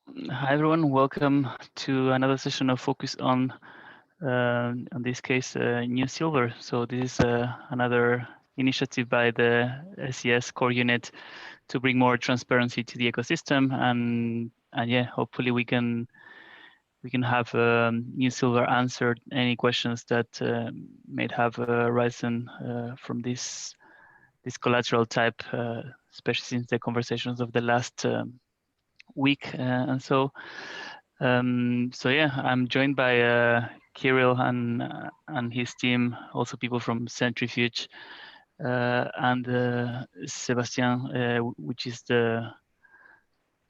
Hi everyone, welcome to another session of Focus on in this case, New Silver. So this is another initiative by the SES core unit to bring more transparency to the ecosystem, and yeah, hopefully we can have New Silver answer any questions that may have arisen from this collateral type, especially since the conversations of the last week, and so. So yeah, I'm joined by Kirill and his team, also people from Centrifuge, and Sebastian, which is the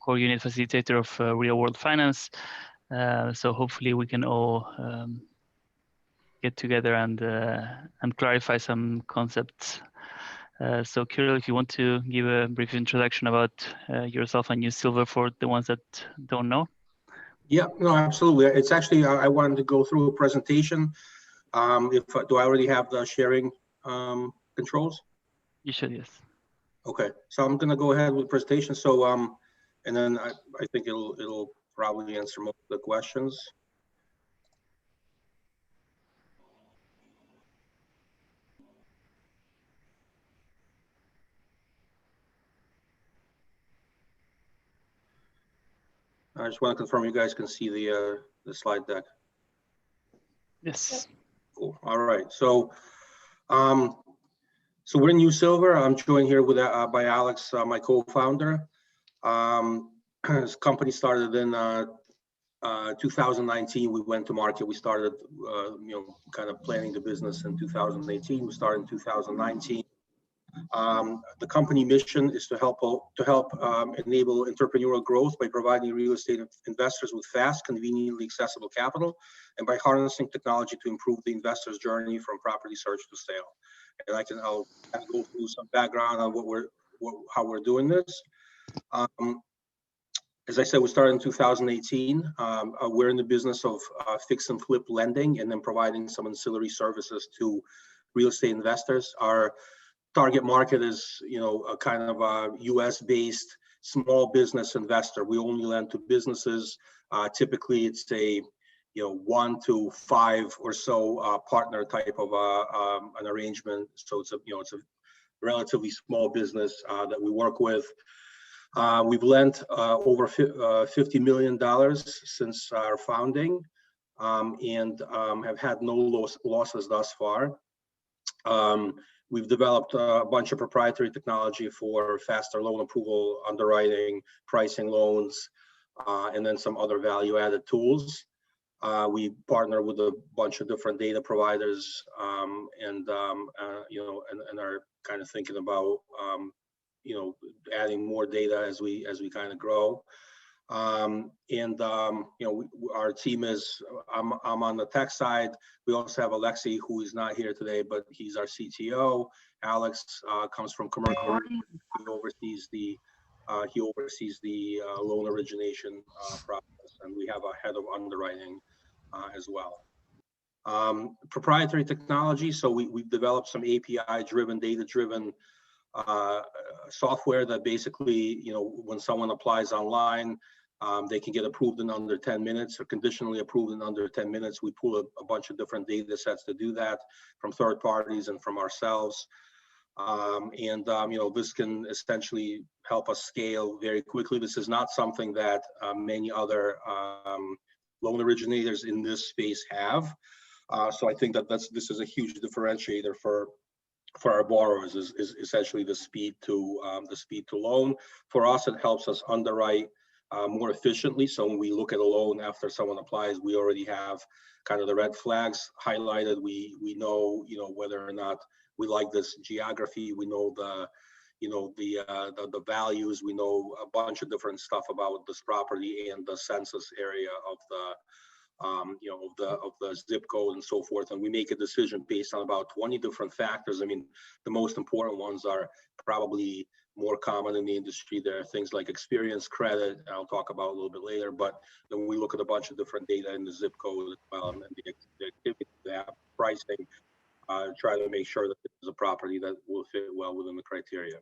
core unit facilitator of real world finance. So hopefully we can all get together and clarify some concepts. So Kirill, if you want to give a brief introduction about yourself and New Silver for the ones that don't know. Yeah, no, absolutely. It's actually, I wanted to go through a presentation. Do I already have the sharing controls? You should, yes. Okay, so I'm gonna go ahead with the presentation. So, and then I think it'll probably answer most of the questions. I just want to confirm you guys can see the slide deck. Yes. Cool. All right. So, so we're in New Silver. I'm joined here with by Alex, my co-founder. This company started in 2019. We went to market. We started, kind of planning the business in 2018. We started in 2019. The company mission is to help enable entrepreneurial growth by providing real estate investors with fast, conveniently accessible capital, and by harnessing technology to improve the investor's journey from property search to sale. And I'll kind of go through some background on how we're doing this. As I said, we started in 2018. We're in the business of fix and flip lending and then providing some ancillary services to real estate investors. Our target market is, a kind of a US-based small business investor. We only lend to businesses. Typically, it's a 1 to 5 or so partner type of an arrangement. So it's a relatively small business that we work with. We've lent over $50 million since our founding, and have had no losses thus far. We've developed a bunch of proprietary technology for faster loan approval, underwriting, pricing loans, and then some other value-added tools. We partner with a bunch of different data providers, and are kind of thinking about adding more data as we kind of grow. Our team is, I'm on the tech side. We also have Alexei, who is not here today, but he's our CTO. Alex comes from commercial. He oversees the loan origination process, and we have a head of underwriting as well. Proprietary technology. So we've developed some API-driven, data-driven software that basically, when someone applies online, they can get approved in under 10 minutes or conditionally approved in under 10 minutes. We pull a bunch of different data sets to do that from third parties and from ourselves. This can essentially help us scale very quickly. This is not something that many other loan originators in this space have. So I think that this is a huge differentiator for our borrowers is essentially the speed to loan. For us, it helps us underwrite more efficiently. So when we look at a loan after someone applies, we already have kind of the red flags highlighted. We know, whether or not we like this geography. We know the values. We know a bunch of different stuff about this property and the census area of the zip code and so forth. And we make a decision based on about 20 different factors. I mean, the most important ones are probably more common in the industry. There are things like experience, credit, I'll talk about a little bit later, but then we look at a bunch of different data in the zip code and the activity, the pricing, try to make sure that this is a property that will fit well within the criteria.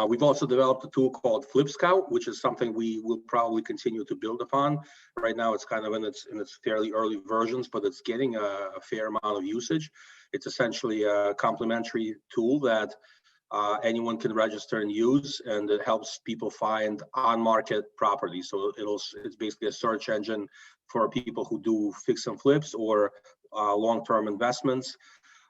We've also developed a tool called Flip Scout, which is something we will probably continue to build upon. Right now, it's kind of in its fairly early versions, but it's getting a fair amount of usage. It's essentially a complementary tool that anyone can register and use, and it helps people find on-market properties. So it's basically a search engine for people who do fix and flips or long-term investments,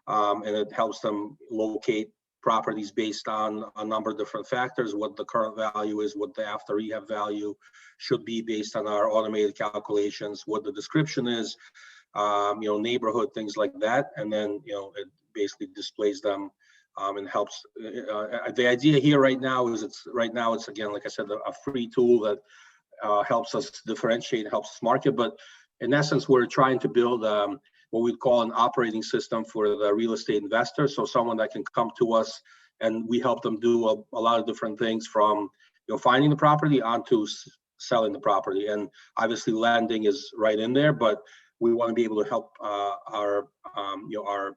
and it helps them locate properties based on a number of different factors: what the current value is, what the after rehab value should be based on our automated calculations, what the description is, neighborhood, things like that, and then it basically displays them and helps. The idea here right now is it's again, like I said, a free tool that helps us differentiate, helps us market. But in essence, we're trying to build what we'd call an operating system for the real estate investor. So someone that can come to us and we help them do a lot of different things, from finding the property onto selling the property. And obviously lending is right in there, but we want to be able to help our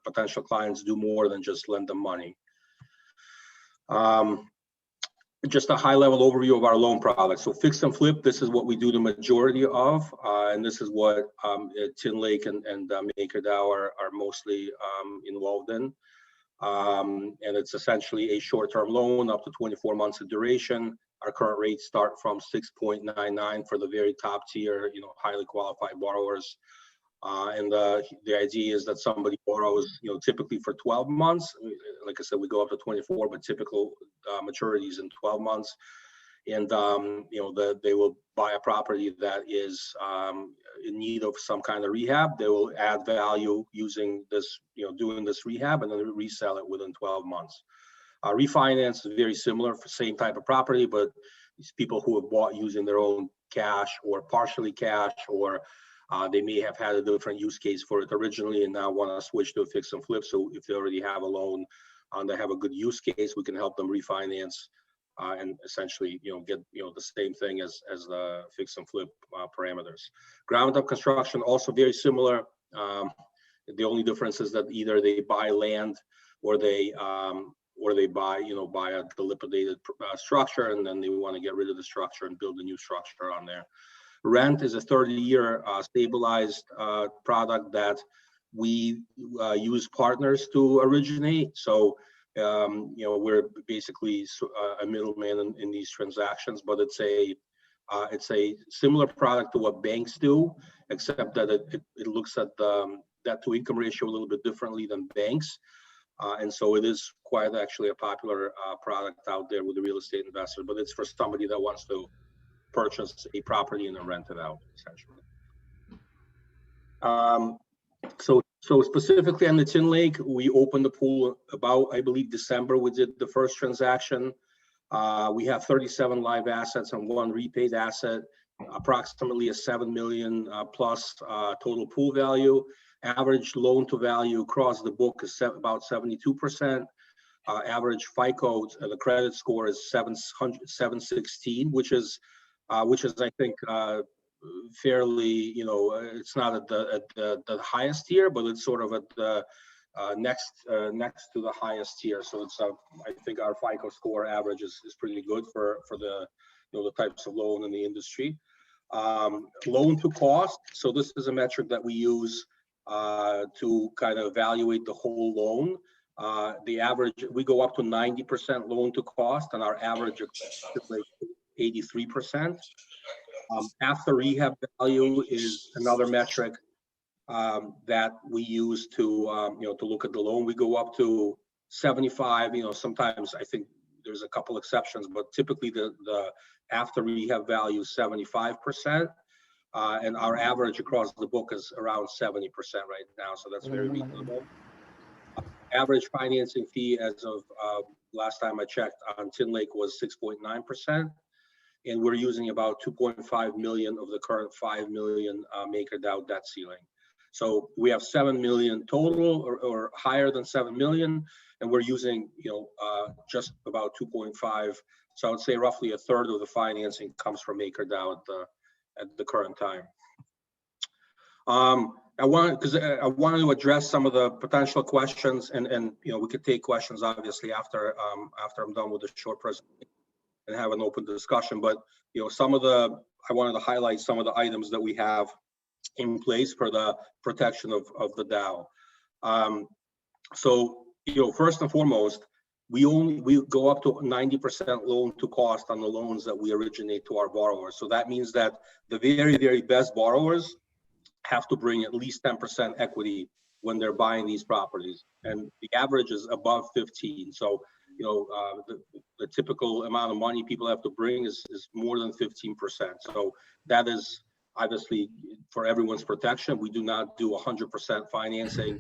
potential clients do more than just lend them money. Just a high-level overview of our loan products. So fix and flip, this is what we do the majority of, and this is what Tinlake and MakerDAO are mostly involved in. And it's essentially a short-term loan up to 24 months of duration. Our current rates start from 6.99 for the very top tier, highly qualified borrowers. And the idea is that somebody borrows, typically for 12 months. Like I said, we go up to 24, but typical maturities in 12 months. And, they will buy a property that is in need of some kind of rehab. They will add value using this, doing this rehab, and then resell it within 12 months. Refinance is very similar, for same type of property, but these people who have bought using their own cash or partially cash, or they may have had a different use case for it originally and now want to switch to a fix and flip. So if they already have a loan and they have a good use case, we can help them refinance and essentially get the same thing as the fix and flip parameters. Ground up construction, also very similar. The only difference is that either they buy land or they buy a dilapidated structure, and then they want to get rid of the structure and build a new structure on there. Rent is a 30-year stabilized product that we use partners to originate. So, we're basically a middleman in these transactions, but it's a similar product to what banks do, except that it looks at the debt to income ratio a little bit differently than banks. And so it is quite actually a popular product out there with the real estate investor, but it's for somebody that wants to purchase a property and then rent it out, essentially. So specifically on the Tinlake, we opened the pool about, I believe, December. We did the first transaction. We have 37 live assets and one repaid asset, approximately a 7 million plus total pool value. Average loan to value across the book is about 72%. Average FICO, the credit score is 716, which is I think fairly, it's not at the highest tier, but it's sort of at the next to the highest tier. So it's I think our FICO score average is pretty good for the the types of loan in the industry. Loan to cost. So this is a metric that we use to kind of evaluate the whole loan. The average, we go up to 90% loan to cost, and our average is like 83%. After rehab value is another metric that we use to to look at the loan. We go up to 75. Sometimes I think there's a couple exceptions, but typically the after rehab value is 75%, and our average across the book is around 70% right now. So that's very reasonable. Average financing fee as of last time I checked on Tinlake was 6.9%. And we're using about 2.5 million of the current 5 million MakerDAO debt ceiling. So we have 7 million total, or higher than 7 million, and we're using just about 2.5. So I would say roughly a third of the financing comes from MakerDAO at the current time. I wanted to address some of the potential questions, and we could take questions obviously after I'm done with the short presentation and have an open discussion. But I wanted to highlight some of the items that we have in place for the protection of the DAO. So first and foremost, we go up to 90% loan to cost on the loans that we originate to our borrowers. So that means that the very, very best borrowers have to bring at least 10% equity when they're buying these properties, and the average is above 15. So the typical amount of money people have to bring is more than 15%. So that is obviously for everyone's protection. We do not do 100% financing.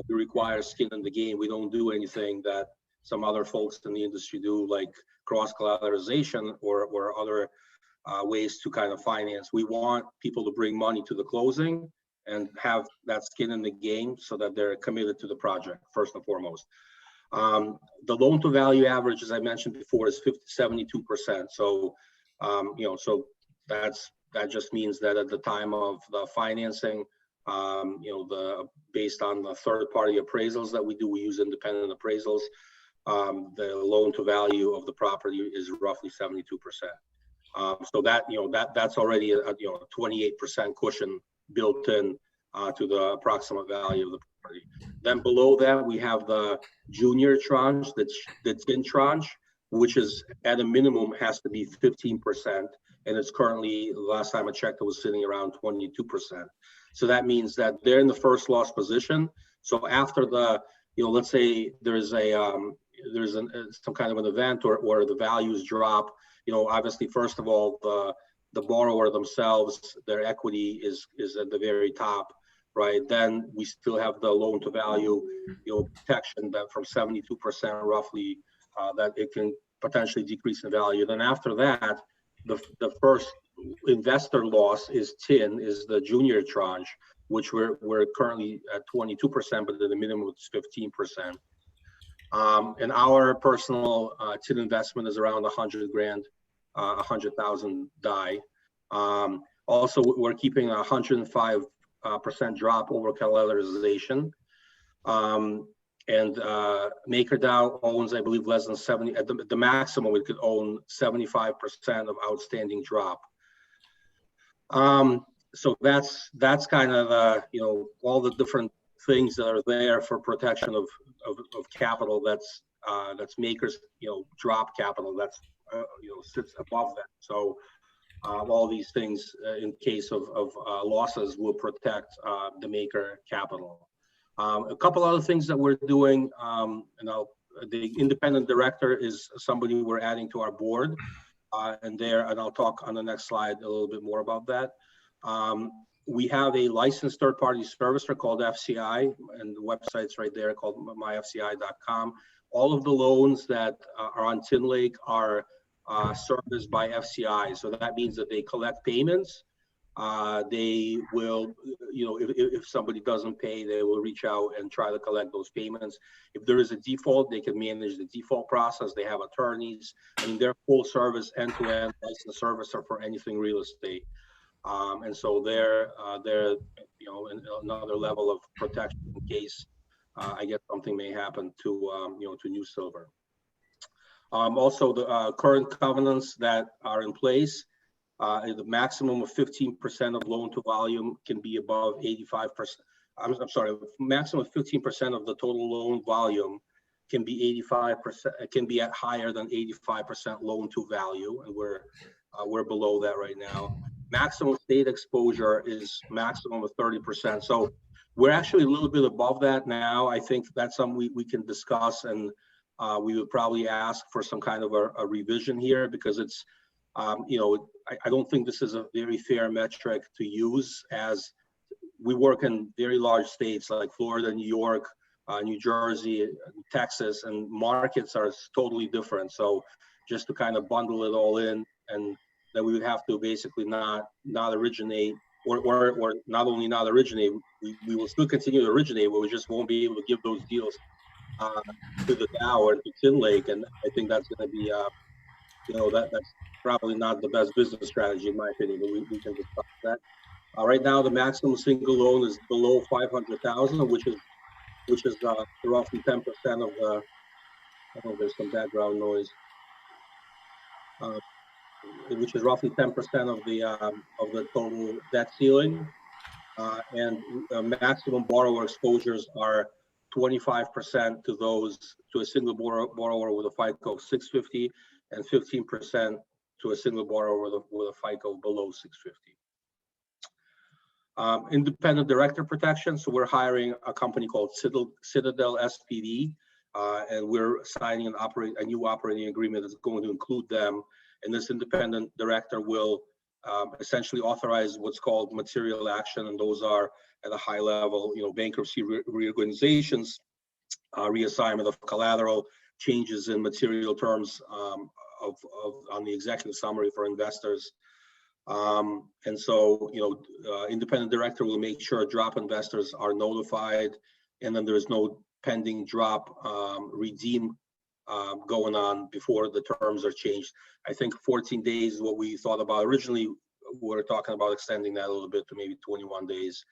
We require skin in the game. We don't do anything that some other folks in the industry do, like cross collateralization or other ways to kind of finance. We want people to bring money to the closing and have that skin in the game so that they're committed to the project first and foremost. The loan to value average, as I mentioned before, is 72%. So, so that just means that at the time of the financing, based on the third party appraisals that we do, we use independent appraisals. The loan to value of the property is roughly 72%. So that's already a 28% cushion built in to the approximate value of the property. Then below that, we have the junior tranche, the tin tranche, which is at a minimum has to be 15%, and it's currently, last time I checked, it was sitting around 22%. So that means that they're in the first loss position. So after the, let's say there's some kind of an event or the values drop, obviously, first of all, the borrower themselves, their equity is at the very top, right? Then we still have the loan to value, protection that from 72% roughly, that it can potentially decrease in value. Then after that, the first investor loss is the junior tranche, which we're currently at 22%, but the minimum is 15%. And our personal tin investment is around 100 grand, 100,000 DAI. Also, we're keeping 105% drop over collateralization. And MakerDAO owns, I believe, less than 70. At the maximum, we could own 75% of outstanding drop. So that's kind of all the different things that are there for protection of capital. That's Maker's drop capital that's sits above that. So all these things in case of losses will protect the Maker capital. A couple other things that we're doing, the independent director is somebody we're adding to our board, and I'll talk on the next slide a little bit more about that. We have a licensed third-party servicer called FCI, and the website's right there called myfci.com. All of the loans that are on Tinlake are serviced by FCI. So that means that they collect payments. They will, if somebody doesn't pay, they will reach out and try to collect those payments. If there is a default, they can manage the default process. They have attorneys. I mean, they're full service, end-to-end licensed servicer for anything real estate. And so they're another level of protection in case I guess something may happen to New Silver. Also, the current covenants that are in place, the maximum of 15% of loan to volume can be above 85%. I'm sorry, maximum of 15% of the total loan volume can be 85%. Can be at higher than 85% loan to value, and we're below that right now. Maximum state exposure is maximum of 30%. So we're actually a little bit above that now. I think that's something we can discuss, and we would probably ask for some kind of a revision here, because it's, I don't think this is a very fair metric to use, as we work in very large states like Florida, New York, New Jersey, Texas, and markets are totally different. So just to kind of bundle it all in, and that we would have to basically not originate, or not only not originate, we will still continue to originate, but we just won't be able to give those deals to the DAO or to Tinlake. And I think that's going to be, that's probably not the best business strategy in my opinion, but we can discuss that. Right now, the maximum single loan is below 500,000, which is roughly 10% of the. I know there's some background noise. Which is roughly 10% of the total debt ceiling, and maximum borrower exposures are 25% to a single borrower with a FICO of 650, and 15% to a single borrower with a FICO below 650. Independent director protection. So we're hiring a company called Citadel SPV, and we're signing a new operating agreement that's going to include them. And this independent director will essentially authorize what's called material action, and those are at a high level, bankruptcy reorganizations, reassignment of collateral, changes in material terms on the executive summary for investors. And so, independent director will make sure drop investors are notified, and then there's no pending drop redeem going on before the terms are changed. I think 14 days is what we thought about originally. We were talking about extending that a little bit to maybe 21 days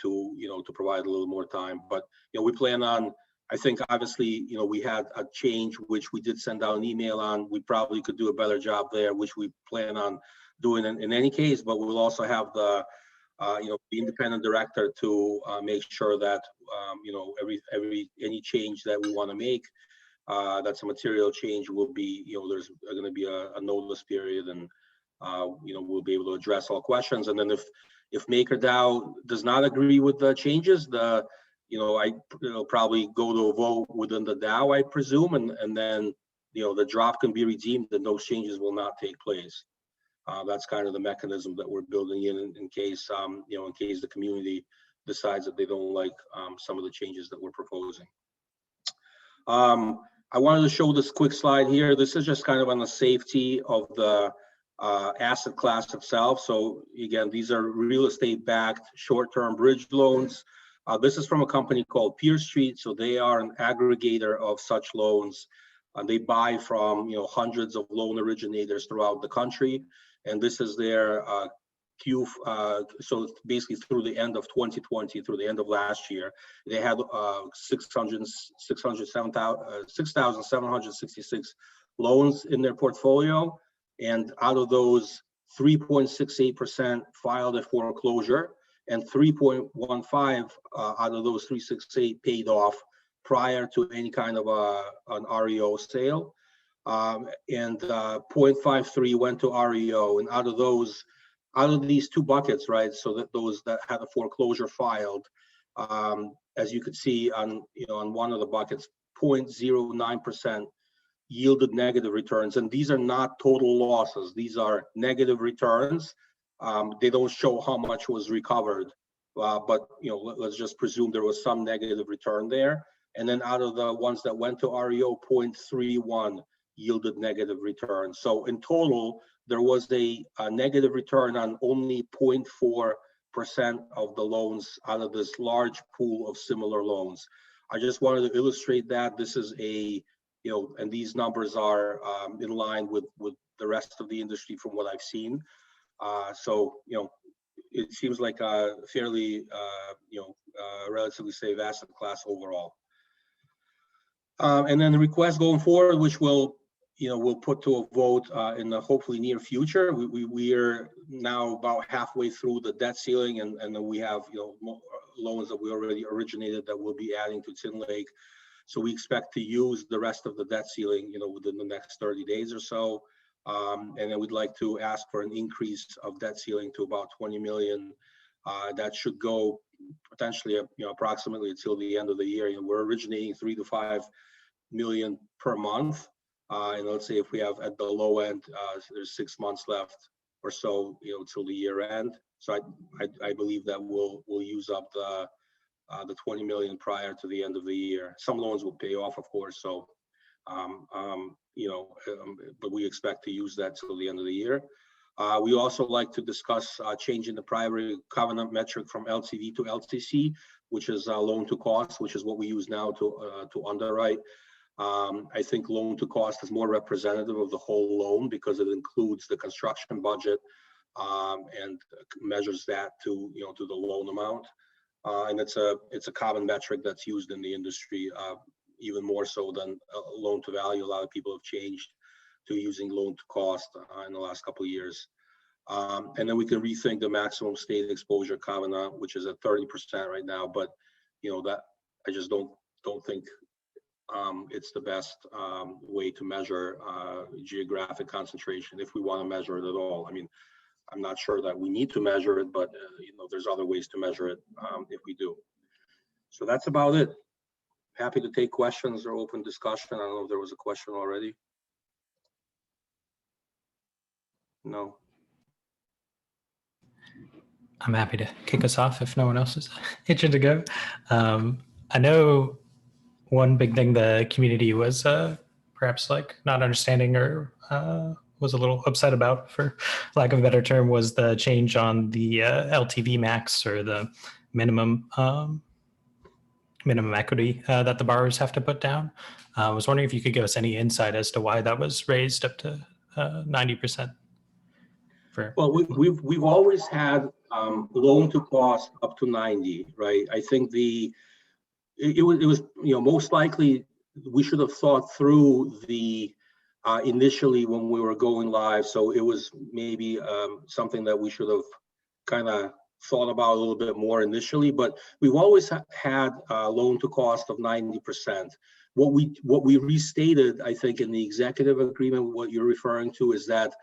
to provide a little more time. But we plan on. I think obviously, we had a change which we did send out an email on. We probably could do a better job there, which we plan on doing in any case. But we'll also have the independent director to make sure that any change that we want to make, that's a material change, will be there's going to be a notice period, and we'll be able to address all questions. And then if MakerDAO does not agree with the changes, probably go to a vote within the DAO, I presume, and then the drop can be redeemed, and those changes will not take place. That's kind of the mechanism that we're building in case in case the community decides that they don't like some of the changes that we're proposing. I wanted to show this quick slide here. This is just kind of on the safety of the asset class itself. So again, these are real estate backed short-term bridge loans. This is from a company called Peer Street. So they are an aggregator of such loans. They buy from hundreds of loan originators throughout the country, and this is their Q. So basically, through the end of 2020, through the end of last year, they had 6,766 loans in their portfolio, and out of those, 3.68% filed a foreclosure, and 3.15 out of those 368 paid off prior to any kind of an REO sale, and 0.53 went to REO. And out of these two buckets, right? So that those that had a foreclosure filed, as you could see on one of the buckets, 0.09% yielded negative returns, and these are not total losses. These are negative returns. They don't show how much was recovered, but let's just presume there was some negative return there. And then out of the ones that went to REO, 0.31 yielded negative returns. So in total, there was a negative return on only 0.4% of the loans out of this large pool of similar loans. I just wanted to illustrate that this is and these numbers are in line with the rest of the industry from what I've seen. So it seems like a fairly relatively safe asset class overall. And then the request going forward, which we'll put to a vote in the hopefully near future. We are now about halfway through the debt ceiling, and then we have loans that we already originated that we'll be adding to Tinlake. So we expect to use the rest of the debt ceiling within the next 30 days or so. And then we'd like to ask for an increase of debt ceiling to about 20 million. That should go potentially approximately until the end of the year. We're originating 3 to 5 million per month. And let's say if we have at the low end, there's 6 months left or so, till the year end. So I believe that we'll use up the 20 million prior to the end of the year. Some loans will pay off, of course. So, but we expect to use that till the end of the year. We also like to discuss changing the primary covenant metric from LTV to LTC, which is loan to cost, which is what we use now to underwrite. I think loan to cost is more representative of the whole loan because it includes the construction budget, and measures that to to the loan amount. And it's a common metric that's used in the industry, even more so than loan to value. A lot of people have changed to using loan to cost in the last couple of years. And then we can rethink the maximum state exposure covenant, which is at 30% right now. But that I just don't think it's the best way to measure geographic concentration, if we want to measure it at all. I mean, I'm not sure that we need to measure it, but there's other ways to measure it if we do. So that's about it. Happy to take questions or open discussion. I don't know if there was a question already. No. I'm happy to kick us off if no one else is itching to go. I know one big thing the community was perhaps like not understanding or was a little upset about, for lack of a better term, was the change on the LTV max, or the minimum equity that the borrowers have to put down. I was wondering if you could give us any insight as to why that was raised up to 90%. Well, we've always had loan to cost up to 90, right? I think it was most likely we should have thought through the initially when we were going live. So it was maybe something that we should have kind of thought about a little bit more initially, but we've always had loan to cost of 90%. What we restated, I think, in the executive agreement, what you're referring to, is that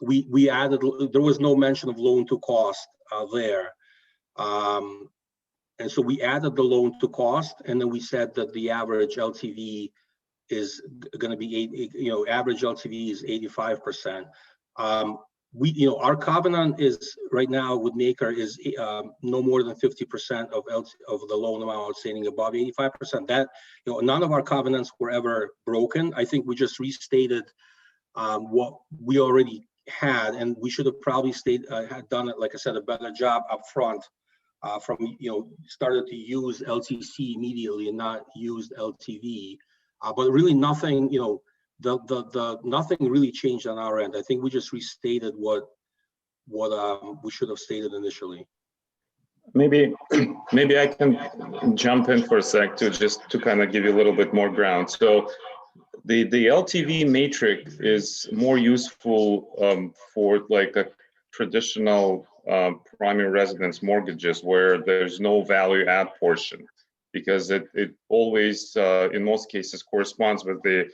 we added, there was no mention of loan to cost there. And so we added the loan to cost, and then we said that the average LTV is going to be average LTV is 85%. Our covenant is right now with Maker is no more than 50% of the loan amount outstanding above 85%. That none of our covenants were ever broken. I think we just restated what we already had, and we should have probably had done it, like I said, a better job up front. From started to use LTC immediately and not used LTV, but really nothing nothing really changed on our end. I think we just restated what we should have stated initially. Maybe I can jump in for a sec to kind of give you a little bit more ground. So the LTV matrix is more useful for like a traditional primary residence mortgages where there's no value add portion, because it always in most cases corresponds with the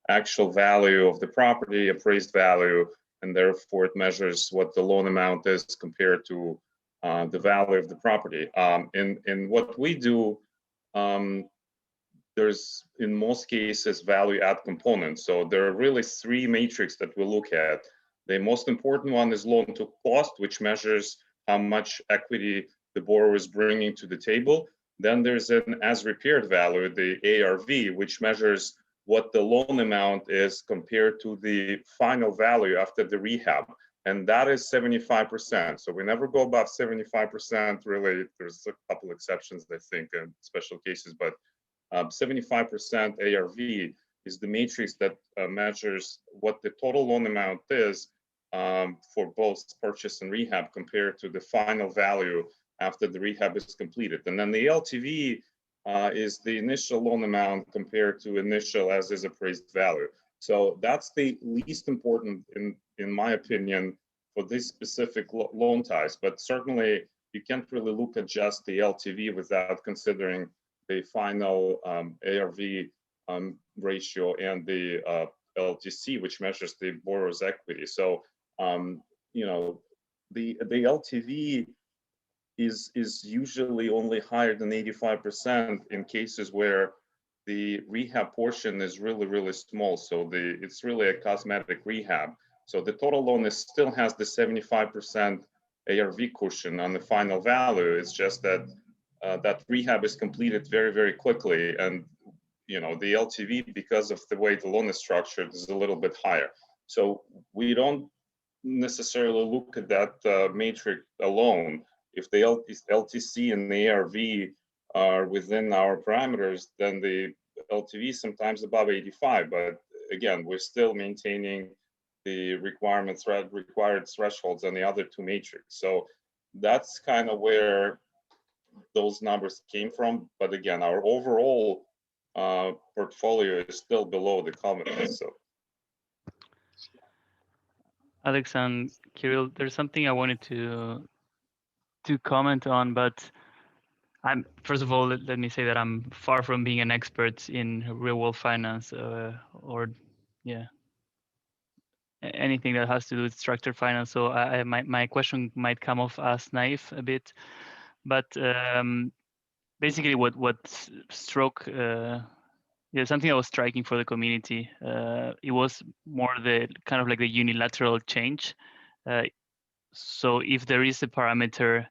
actual value of the property, appraised value, and therefore it measures what the loan amount is compared to the value of the property. In what we do, there's in most cases value add components. So there are really three matrices that we look at. The most important one is loan to cost, which measures how much equity the borrower is bringing to the table. Then there's an as repaired value, the ARV, which measures what the loan amount is compared to the final value after the rehab. And that is 75%. So we never go above 75%. Really, there's a couple exceptions, I think, in special cases, but 75% ARV is the matrix that measures what the total loan amount is for both purchase and rehab compared to the final value after the rehab is completed. And then the LTV is the initial loan amount compared to initial as is appraised value. So that's the least important, in my opinion, for this specific loan types. But certainly you can't really look at just the LTV without considering the final ARV ratio and the LTC, which measures the borrower's equity. So the LTV is usually only higher than 85% in cases where the rehab portion is really, really small. So it's really a cosmetic rehab. So the total loan still has the 75% ARV cushion on the final value. It's just that that rehab is completed very, very quickly. And the LTV, because of the way the loan is structured, is a little bit higher. So we don't necessarily look at that matrix alone. If the LTC and the ARV are within our parameters, then the LTV is sometimes above 85. But again, we're still maintaining the required thresholds on the other two matrices. So that's kind of where those numbers came from. But again, our overall portfolio is still below the covenant. So, Alex and Kirill, there's something I wanted to comment on, but first of all, let me say that I'm far from being an expert in real world finance or anything that has to do with structured finance. So my question might come off as naive a bit, but basically what struck something that was striking for the community. It was more the kind of like the unilateral change. So if there is a parameter,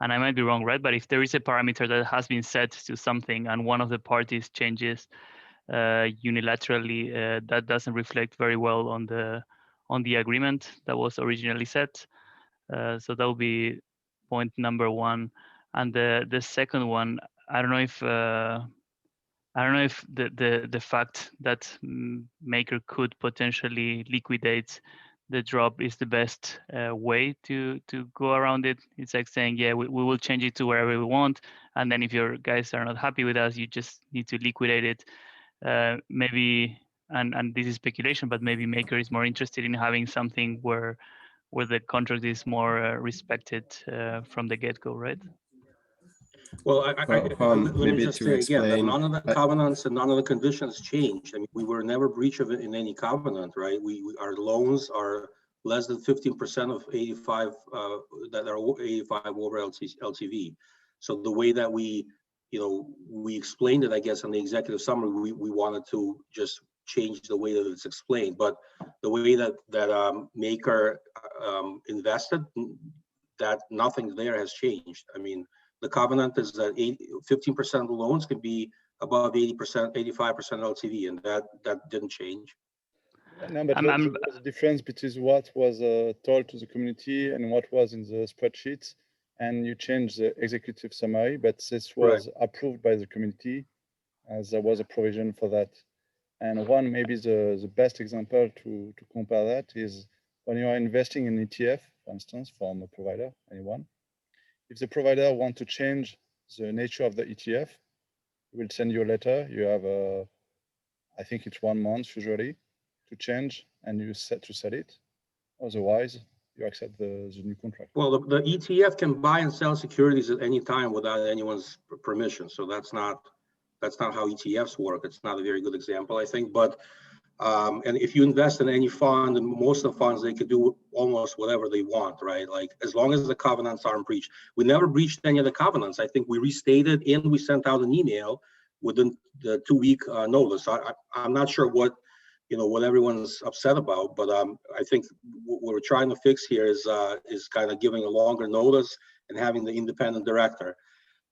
and I might be wrong, right? But if there is a parameter that has been set to something and one of the parties changes unilaterally, that doesn't reflect very well on the agreement that was originally set. So that would be point number one. And the second one, I don't know if the fact that Maker could potentially liquidate the drop is the best way to go around it. It's like saying, yeah, we will change it to wherever we want, and then if your guys are not happy with us, you just need to liquidate it. Maybe, and this is speculation, but maybe Maker is more interested in having something where the contract is more respected from the get-go, right? Well, let me maybe just to say again that explain, none of the covenants and none of the conditions changed. I mean, we were never breach of it in any covenant, right? Our loans are less than 15% of 85 that are 85 over LTV. So the way that we explained it, I guess, in the executive summary, we wanted to just change the way that it's explained. But the way that Maker invested, that nothing there has changed. I mean, the covenant is that 15% of the loans can be above 80%, 85% LTV, and that didn't change. No, but there was a difference between what was told to the community and what was in the spreadsheet, and you changed the executive summary, but this was approved by the community, as there was a provision for that. And one, maybe the best example to compare that is when you are investing in ETF, for instance, from a provider, anyone. If the provider wants to change the nature of the ETF, he will send you a letter. You have I think it's 1 month usually to change, and you set to sell it. Otherwise, you accept the new contract. Well, the ETF can buy and sell securities at any time without anyone's permission. So that's not how ETFs work. It's not a very good example, I think. But and if you invest in any fund, and most of the funds, they could do almost whatever they want, right? Like as long as the covenants aren't breached. We never breached any of the covenants. I think we restated and we sent out an email within the 2-week notice. I'm not sure what everyone's upset about, but I think what we're trying to fix here is kind of giving a longer notice and having the independent director,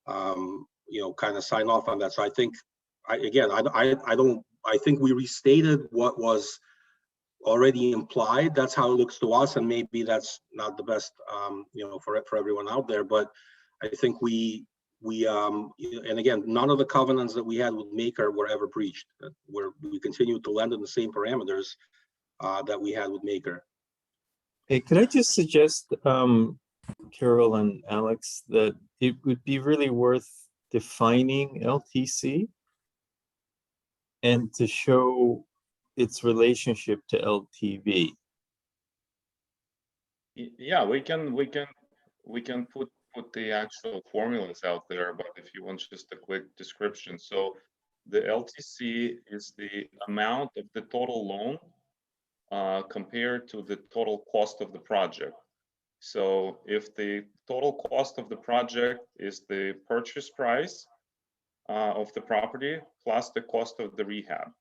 kind of sign off on that. So I think, I think we restated what was already implied. That's how it looks to us, and maybe that's not the best, for everyone out there. But I think we and again, none of the covenants that we had with Maker were ever breached. We continued to lend in the same parameters that we had with Maker. Hey, could I just suggest, Carol and Alex, that it would be really worth defining LTC and to show its relationship to LTV. Yeah, we can put the actual formulas out there, but if you want just a quick description. So the LTC is the amount of the total loan compared to the total cost of the project. So if the total cost of the project is the purchase price of the property plus the cost of the rehab.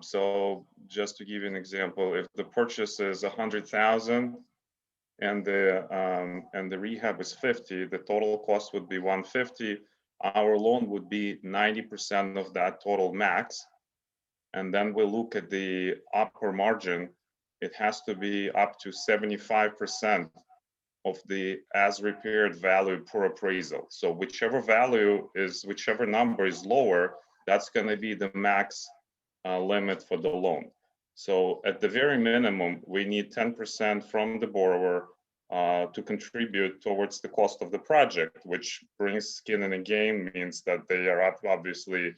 So just to give you an example, if the purchase is 100,000 and the rehab is 50, the total cost would be 150. Our loan would be 90% of that total max. And then we look at the upper margin. It has to be up to 75% of the as repaired value per appraisal. So whichever number is lower, that's going to be the max limit for the loan. So at the very minimum, we need 10% from the borrower to contribute towards the cost of the project, which brings skin in the game, means that they are obviously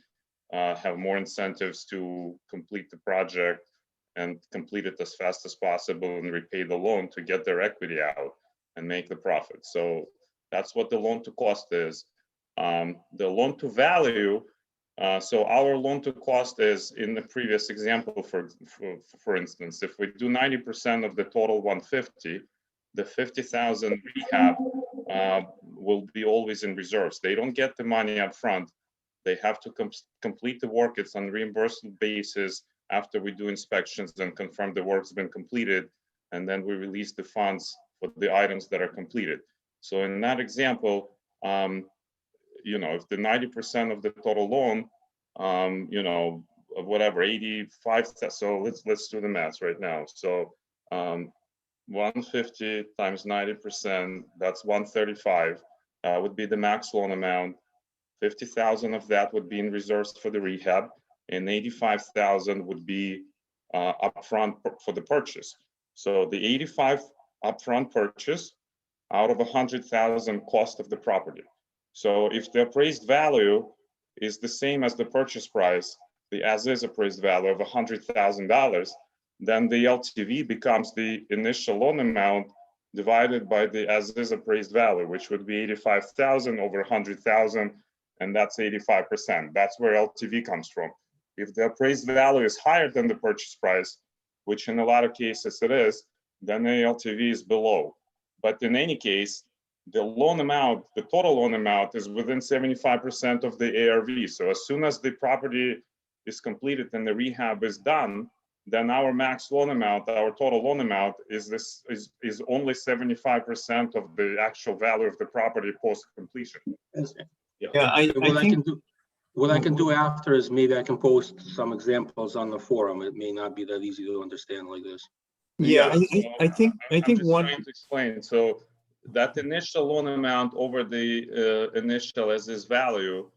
have more incentives to complete the project and complete it as fast as possible and repay the loan to get their equity out and make the profit. So that's what the loan to cost is. The loan to value, so our loan to cost is, in the previous example, for instance, if we do 90% of the total 150, the 50,000 rehab will be always in reserves. They don't get the money up front. They have to complete the work. It's on reimbursement basis after we do inspections and confirm the work's been completed, and then we release the funds for the items that are completed. So in that example, you know, if the 90% of the total loan, you know, whatever, 85, so let's do the math right now. So 150 times 90%, that's 135, would be the max loan amount. 50,000 of that would be in reserves for the rehab, and 85,000 would be upfront for the purchase. So the 85 upfront purchase out of 100,000 cost of the property. So if the appraised value is the same as the purchase price, the as-is appraised value of $100,000, then the LTV becomes the initial loan amount divided by the as-is appraised value, which would be 85,000 over 100,000, and that's 85%. That's where LTV comes from. If the appraised value is higher than the purchase price, which in a lot of cases it is, then the LTV is below. But in any case, the loan amount, the total loan amount, is within 75% of the ARV. So as soon as the property is completed and the rehab is done, then our max loan amount, our total loan amount, is only 75% of the actual value of the property post completion. What I can do after is maybe I can post some examples on the forum. It may not be that easy to understand like this. Yeah, I think one trying to explain. So that initial loan amount over the initial as-is value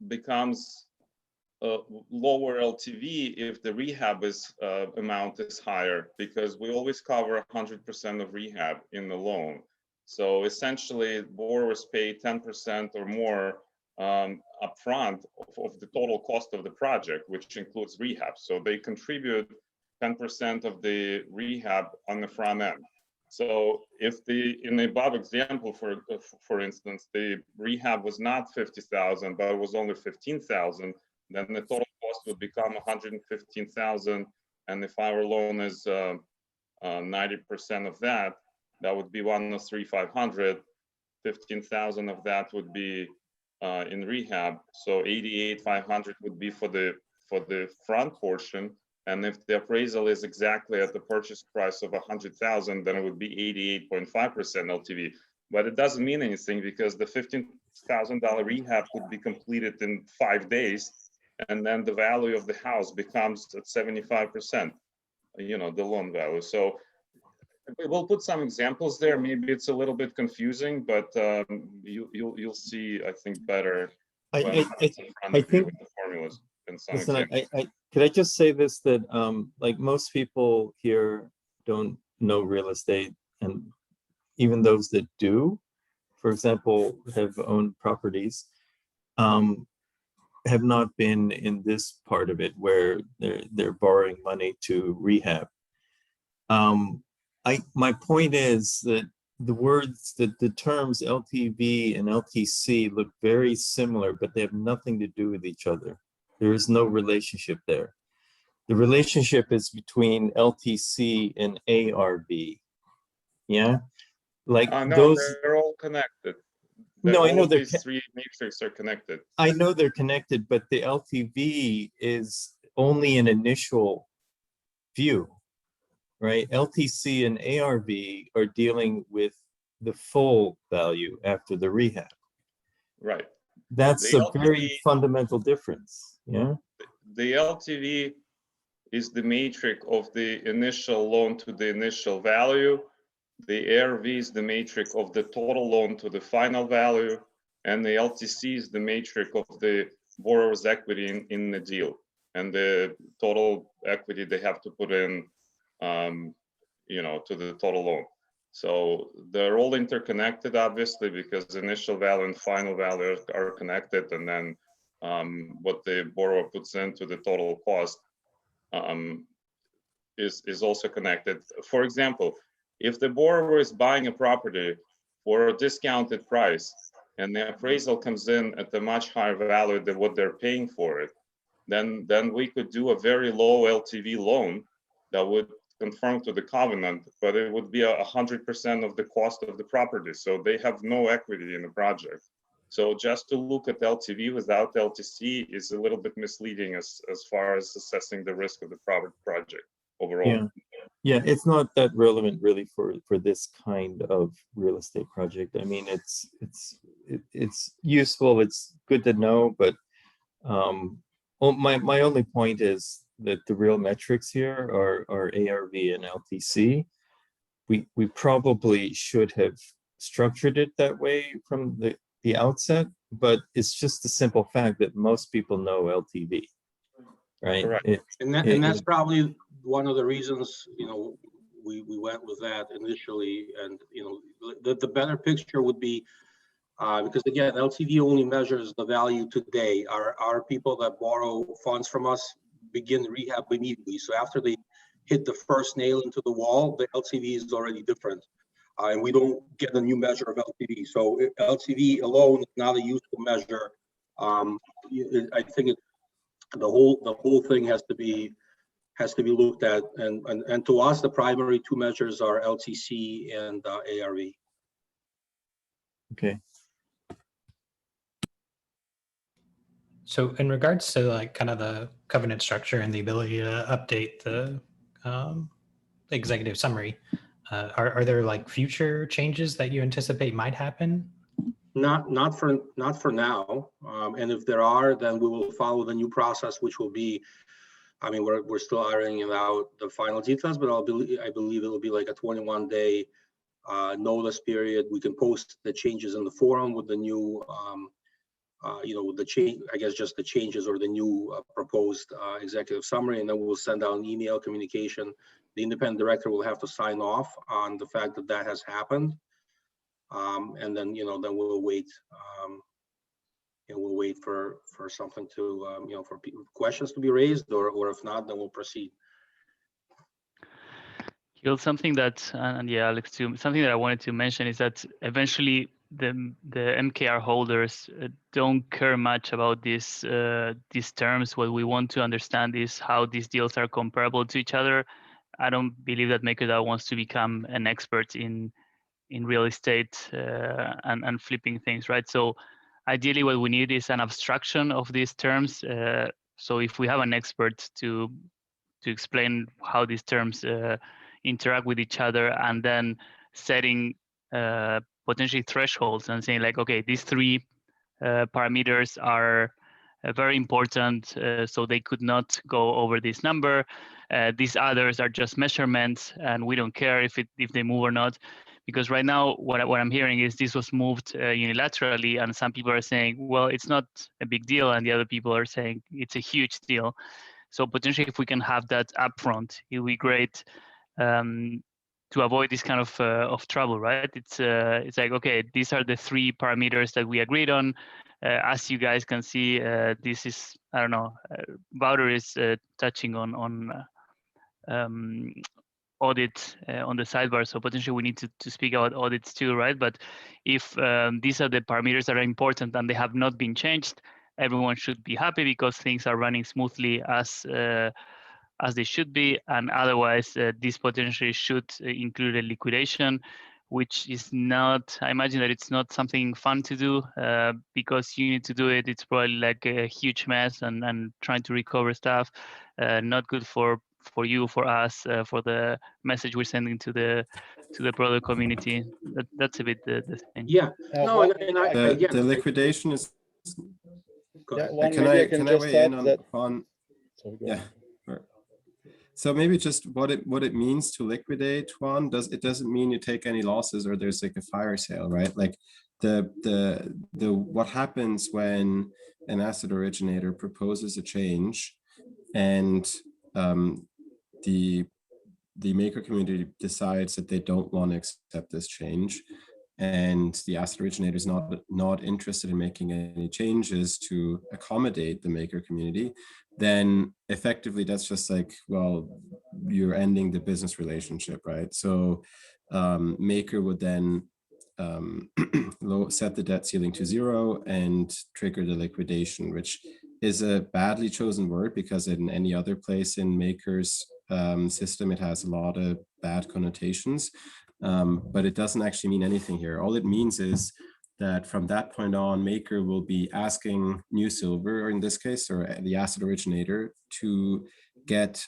becomes lower LTV if the rehab amount is higher, because we always cover 100% of rehab in the loan. So essentially, borrowers pay 10% or more upfront of the total cost of the project, which includes rehab. So they contribute 10% of the rehab on the front end. So if in the above example, for instance, the rehab was not 50,000, but it was only 15,000, then the total cost would become 115,000. And if our loan is 90% of that, that would be 103,500. 15,000 of that would be in rehab. So 88,500 would be for the front portion. And if the appraisal is exactly at the purchase price of 100,000, then it would be 88.5% LTV. But it doesn't mean anything, because the $15,000 rehab could be completed in 5 days, and then the value of the house becomes at 75%, you know, the loan value. So we'll put some examples there. Maybe it's a little bit confusing, but you'll see, I think, better. I think with the formulas and some listen, examples. could I just say this, that like most people here don't know real estate, and even those that do, for example, have owned properties, have not been in this part of it where they're borrowing money to rehab. My point is that the terms LTV and LTC look very similar, but they have nothing to do with each other. There is no relationship there. The relationship is between LTC and ARV. Yeah, like No, those. they're all connected. No, I know these three matrices are connected. I know they're connected, but the LTV is only an initial view, right? LTC and ARV are dealing with the full value after the rehab. Right. That's a very fundamental difference. Yeah. The LTV is the matrix of the initial loan to the initial value. The ARV is the matrix of the total loan to the final value, and the LTC is the matrix of the borrower's equity in the deal. and the total equity they have to put in, to the total loan. So they're all interconnected, obviously, because initial value and final value are connected, and then what the borrower puts into the total cost is also connected. For example, if the borrower is buying a property for a discounted price and the appraisal comes in at a much higher value than what they're paying for it, then we could do a very low LTV loan that would conform to the covenant, but it would be 100% of the cost of the property. So they have no equity in the project. So just to look at LTV without LTC is a little bit misleading as far as assessing the risk of the project overall. Yeah, it's not that relevant really for this kind of real estate project. I mean, it's useful, it's good to know, but my only point is that the real metrics here are ARV and LTC. We probably should have structured it that way from the outset, but it's just the simple fact that most people know LTV, right? And that's probably one of the reasons, we went with that initially. And, the better picture would be, because again, LTV only measures the value today. Our people that borrow funds from us begin rehab immediately. So after they hit the first nail into the wall, the LTV is already different. And we don't get a new measure of LTV. So LTV alone is not a useful measure. I think the whole thing has to be looked at. And to us, the primary two measures are LTC and ARV. Okay. So in regards to like kind of the covenant structure and the ability to update the executive summary, are there like future changes that you anticipate might happen? Not for now. And if there are, then we will follow the new process, which will be, I mean, we're still ironing out the final details, but I believe it will be like a 21-day notice period. We can post the changes in the forum with the new, the change, I guess just the changes or the new proposed executive summary, and then we'll send out an email communication. The independent director will have to sign off on the fact that has happened. And then, then we'll wait. We'll wait for something to, for questions to be raised, or if not, then we'll proceed. Something that, and yeah, Alex too, something that I wanted to mention is that eventually the MKR holders don't care much about these terms. What we want to understand is how these deals are comparable to each other. I don't believe that MakerDAO wants to become an expert in real estate and flipping things, right? So ideally what we need is an abstraction of these terms. So if we have an expert to explain how these terms interact with each other, and then setting potentially thresholds and saying like, okay, these three parameters are very important, so they could not go over this number. These others are just measurements, and we don't care if they move or not. Because right now, what I'm hearing is this was moved unilaterally, and some people are saying, well, it's not a big deal, and the other people are saying it's a huge deal. So potentially, if we can have that upfront, it will be great to avoid this kind of trouble, right? It's like, okay, these are the three parameters that we agreed on. As you guys can see, this is, I don't know, Wouter is touching on audit on the sidebar, so potentially we need to speak about audits too, right? But if these are the parameters that are important and they have not been changed, everyone should be happy because things are running smoothly as they should be. And otherwise, this potentially should include a liquidation, which is not, I imagine that it's not something fun to do because you need to do it. It's probably like a huge mess and trying to recover stuff, not good for you, for us, for the message we're sending to the broader community. That's a bit the thing. Yeah. No, the liquidation is. Yeah, can I weigh in on? Yeah. So maybe just what it means to liquidate, Juan. It doesn't mean you take any losses or there's like a fire sale, right? Like the what happens when an asset originator proposes a change and the maker community decides that they don't want to accept this change, and the asset originator is not interested in making any changes to accommodate the maker community, then effectively that's just like, well, you're ending the business relationship, right? So maker would then set the debt ceiling to 0 and trigger the liquidation, which is a badly chosen word because in any other place in maker's system, it has a lot of bad connotations, but it doesn't actually mean anything here. All it means is that from that point on, maker will be asking New Silver, or in this case, or the asset originator, to get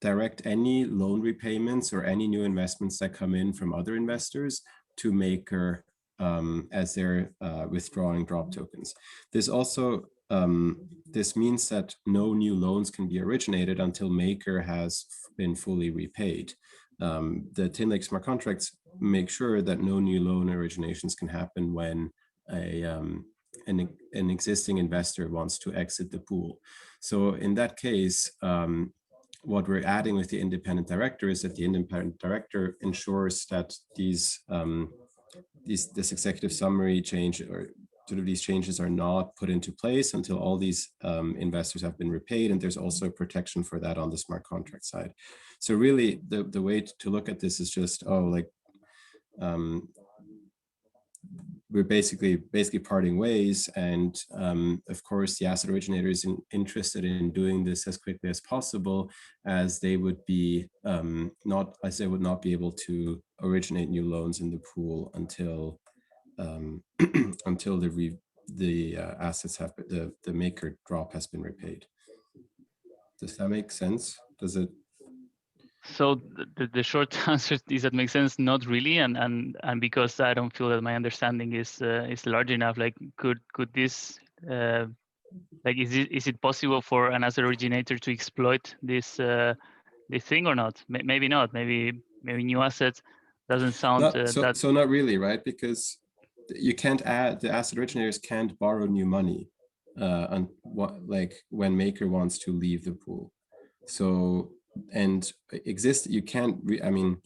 direct any loan repayments or any new investments that come in from other investors to maker as they're withdrawing drop tokens. This also this means that no new loans can be originated until maker has been fully repaid. The Tinlake smart contracts make sure that no new loan originations can happen when an existing investor wants to exit the pool. So in that case, what we're adding with the independent director is that the independent director ensures that this executive summary change, or sort of these changes, are not put into place until all these investors have been repaid, and there's also protection for that on the smart contract side. So really, the way to look at this is just, we're basically parting ways, and of course the asset originator is interested in doing this as quickly as possible, as they would not be able to originate new loans in the pool until until the assets have the maker drop has been repaid. Does that make sense? Does it? So the short answer is that makes sense, not really, and because I don't feel that my understanding is large enough. Like, could this like is it possible for an asset originator to exploit this thing or not? Maybe not. Maybe new assets doesn't sound so not really, right? Because you can't add, the asset originators can't borrow new money when maker wants to leave the pool. So you can't I mean,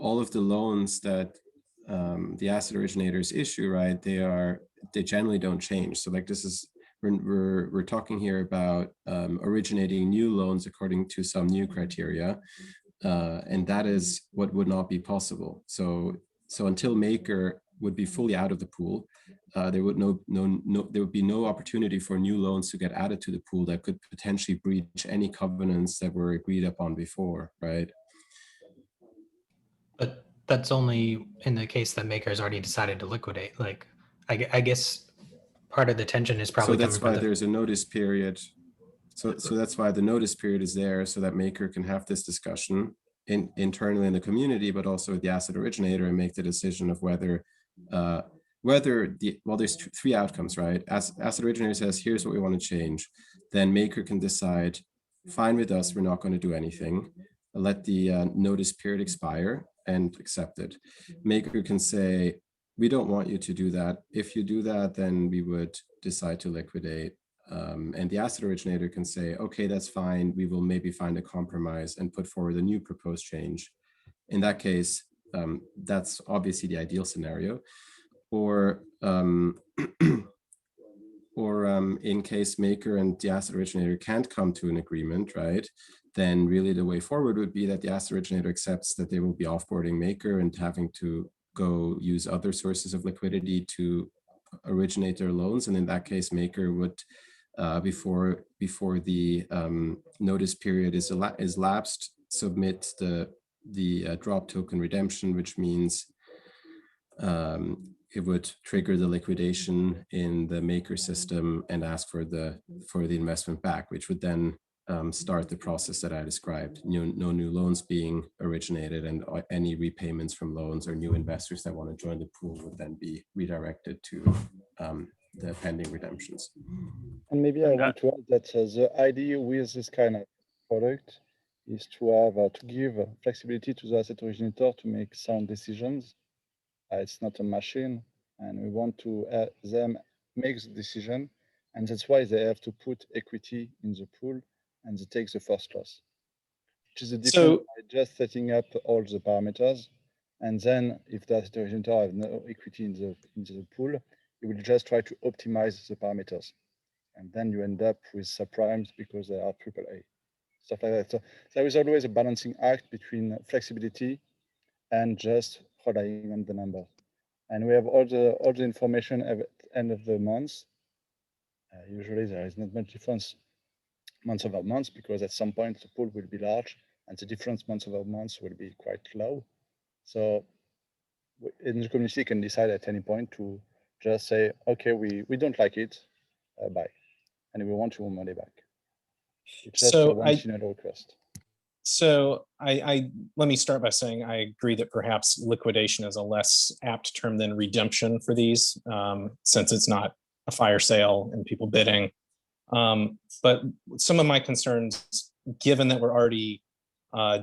all of the loans that the asset originators issue, right, they generally don't change. So like, this is, we're talking here about originating new loans according to some new criteria, and that is what would not be possible. So until maker would be fully out of the pool, there would be no opportunity for new loans to get added to the pool that could potentially breach any covenants that were agreed upon before, right? But that's only in the case that maker has already decided to liquidate. Like, I guess part of the tension is probably. So that's why there's a notice period. So that's why the notice period is there, so that maker can have this discussion internally in the community, but also with the asset originator, and make the decision of whether there's three outcomes, right? Asset originator says, here's what we want to change. Then maker can decide, fine with us, we're not going to do anything. Let the notice period expire and accept it. Maker can say, we don't want you to do that. If you do that, then we would decide to liquidate. And the asset originator can say, okay, that's fine. We will maybe find a compromise and put forward a new proposed change. In that case, that's obviously the ideal scenario. Or in case maker and the asset originator can't come to an agreement, right, then really the way forward would be that the asset originator accepts that they will be offboarding maker and having to go use other sources of liquidity to originate their loans. And in that case, maker would, before the notice period is lapsed, submit the drop token redemption, which means it would trigger the liquidation in the maker system and ask for the investment back, which would then start the process that I described. No new loans being originated, and any repayments from loans or new investors that want to join the pool would then be redirected to the pending redemptions. And maybe I want to add that the idea with this kind of product is to have to give flexibility to the asset originator to make sound decisions. It's not a machine, and we want to them make the decision And that's why they have to put equity in the pool and they take the first loss, which is a difference by just setting up all the parameters. And then if the asset originator have no equity in the pool, you will just try to optimize the parameters. And then you end up with subprimes because they are AAA, stuff like that. So there is always a balancing act between flexibility and just relying on the numbers. And we have all the information at the end of the month. Usually there is not much difference month over month because at some point the pool will be large and the difference month over month will be quite low. So in the community you can decide at any point to just say, okay, we don't like it, bye. And we want your money back. It's just a one-channel request. So I let me start by saying I agree that perhaps liquidation is a less apt term than redemption for these, since it's not a fire sale and people bidding. But some of my concerns, given that we're already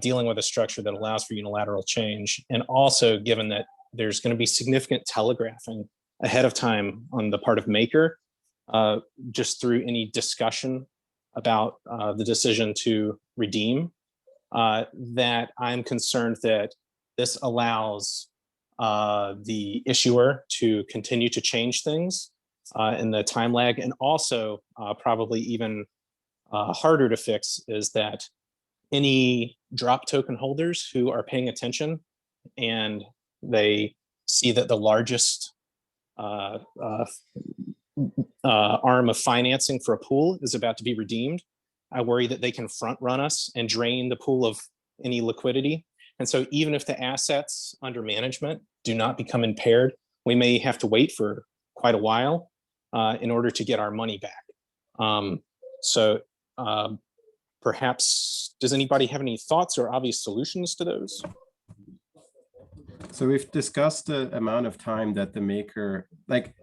dealing with a structure that allows for unilateral change, and also given that there's going to be significant telegraphing ahead of time on the part of Maker, just through any discussion about the decision to redeem, that I'm concerned that this allows the issuer to continue to change things in the time lag. And also probably even harder to fix is that any drop token holders who are paying attention and they see that the largest arm of financing for a pool is about to be redeemed, I worry that they can front run us and drain the pool of any liquidity. And so even if the assets under management do not become impaired, we may have to wait for quite a while in order to get our money back. Perhaps, does anybody have any thoughts or obvious solutions to those? So we've discussed the amount of time that the Maker, like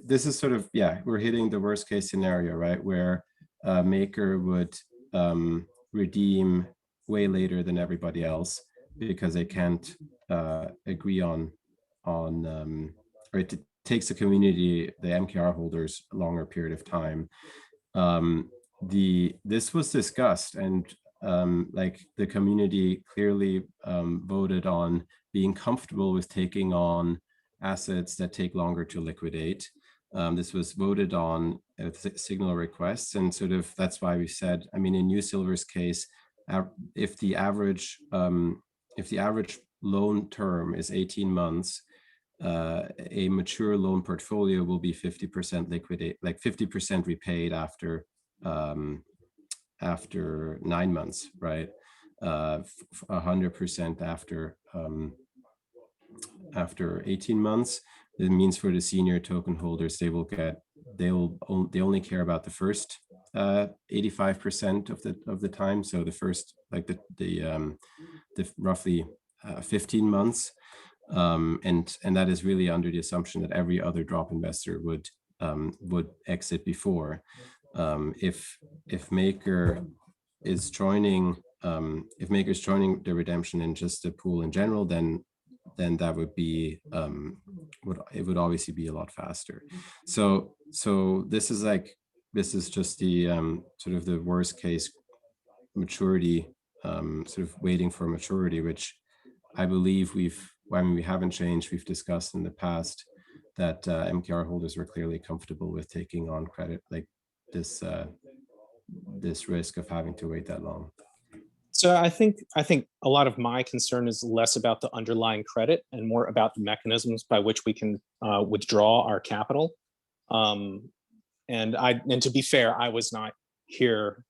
this is sort of, yeah, we're hitting the worst case scenario, right? Where Maker would redeem way later than everybody else because they can't agree on or it takes the community, the MKR holders, a longer period of time. This was discussed and like the community clearly voted on being comfortable with taking on assets that take longer to liquidate. This was voted on at signal requests, and sort of that's why we said, I mean, in New Silver's case, if the average loan term is 18 months, a mature loan portfolio will be 50% liquidate, like 50% repaid after 9 months, right? 100% after 18 months. It means for the senior token holders, they only care about the first 85% of the time. So the first, like the roughly 15 months. And that is really under the assumption that every other drop investor would exit before. If Maker is joining, if Maker is joining the redemption in just the pool in general, then that would be it would obviously be a lot faster. So this is just the sort of the worst case maturity, sort of waiting for maturity, which I believe we haven't changed. We've discussed in the past that MKR holders were clearly comfortable with taking on credit like this risk of having to wait that long. So I think a lot of my concern is less about the underlying credit and more about the mechanisms by which we can withdraw our capital. And to be fair, I was not here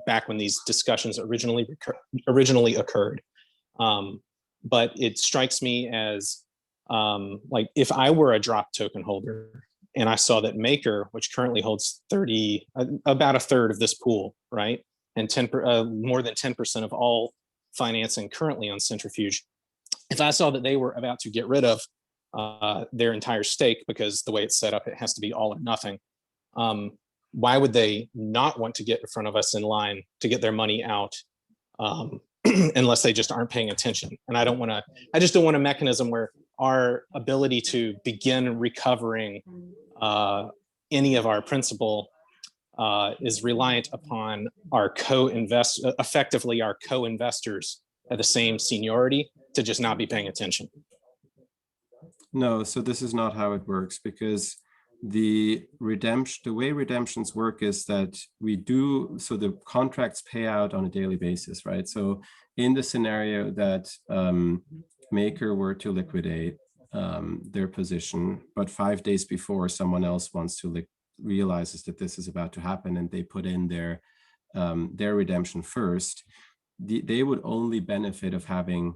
back when these discussions originally occurred. But it strikes me as like if I were a drop token holder and I saw that Maker, which currently holds about a third of this pool, right? And more than 10% of all financing currently on Centrifuge. If I saw that they were about to get rid of their entire stake because the way it's set up, it has to be all or nothing. Why would they not want to get in front of us in line to get their money out unless they just aren't paying attention? And I just don't want a mechanism where our ability to begin recovering any of our principal is reliant upon our effectively our co-investors at the same seniority to just not be paying attention. No, so this is not how it works, because the way redemptions work is that so the contracts pay out on a daily basis, right? So in the scenario that Maker were to liquidate their position, but 5 days before someone else wants to realizes that this is about to happen, and they put in their redemption first, they would only benefit of having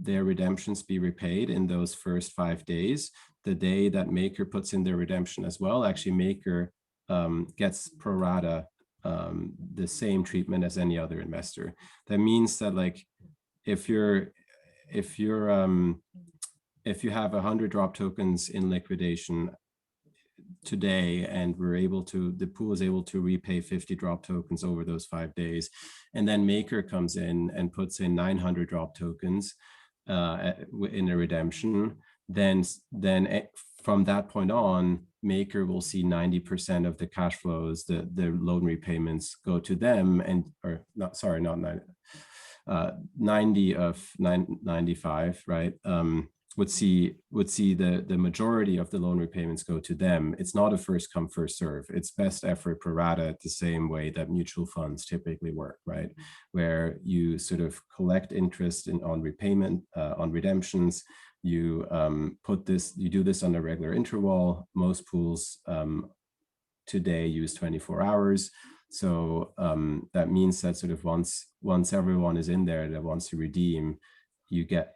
their redemptions be repaid in those first 5 days. The day that Maker puts in their redemption as well, actually Maker gets pro rata the same treatment as any other investor. That means that, like, if you have 100 drop tokens in liquidation today, and the pool is able to repay 50 drop tokens over those 5 days, and then Maker comes in and puts in 900 drop tokens in a redemption, then from that point on, Maker will see 90% of the cash flows, the loan repayments go to them, and 90 of 95, right? Would see the majority of the loan repayments go to them. It's not a first come, first serve. It's best effort pro rata, the same way that mutual funds typically work, right? Where you sort of collect interest on repayment, on redemptions. You do this on a regular interval. Most pools today use 24 hours. So that means that sort of once everyone is in there that wants to redeem,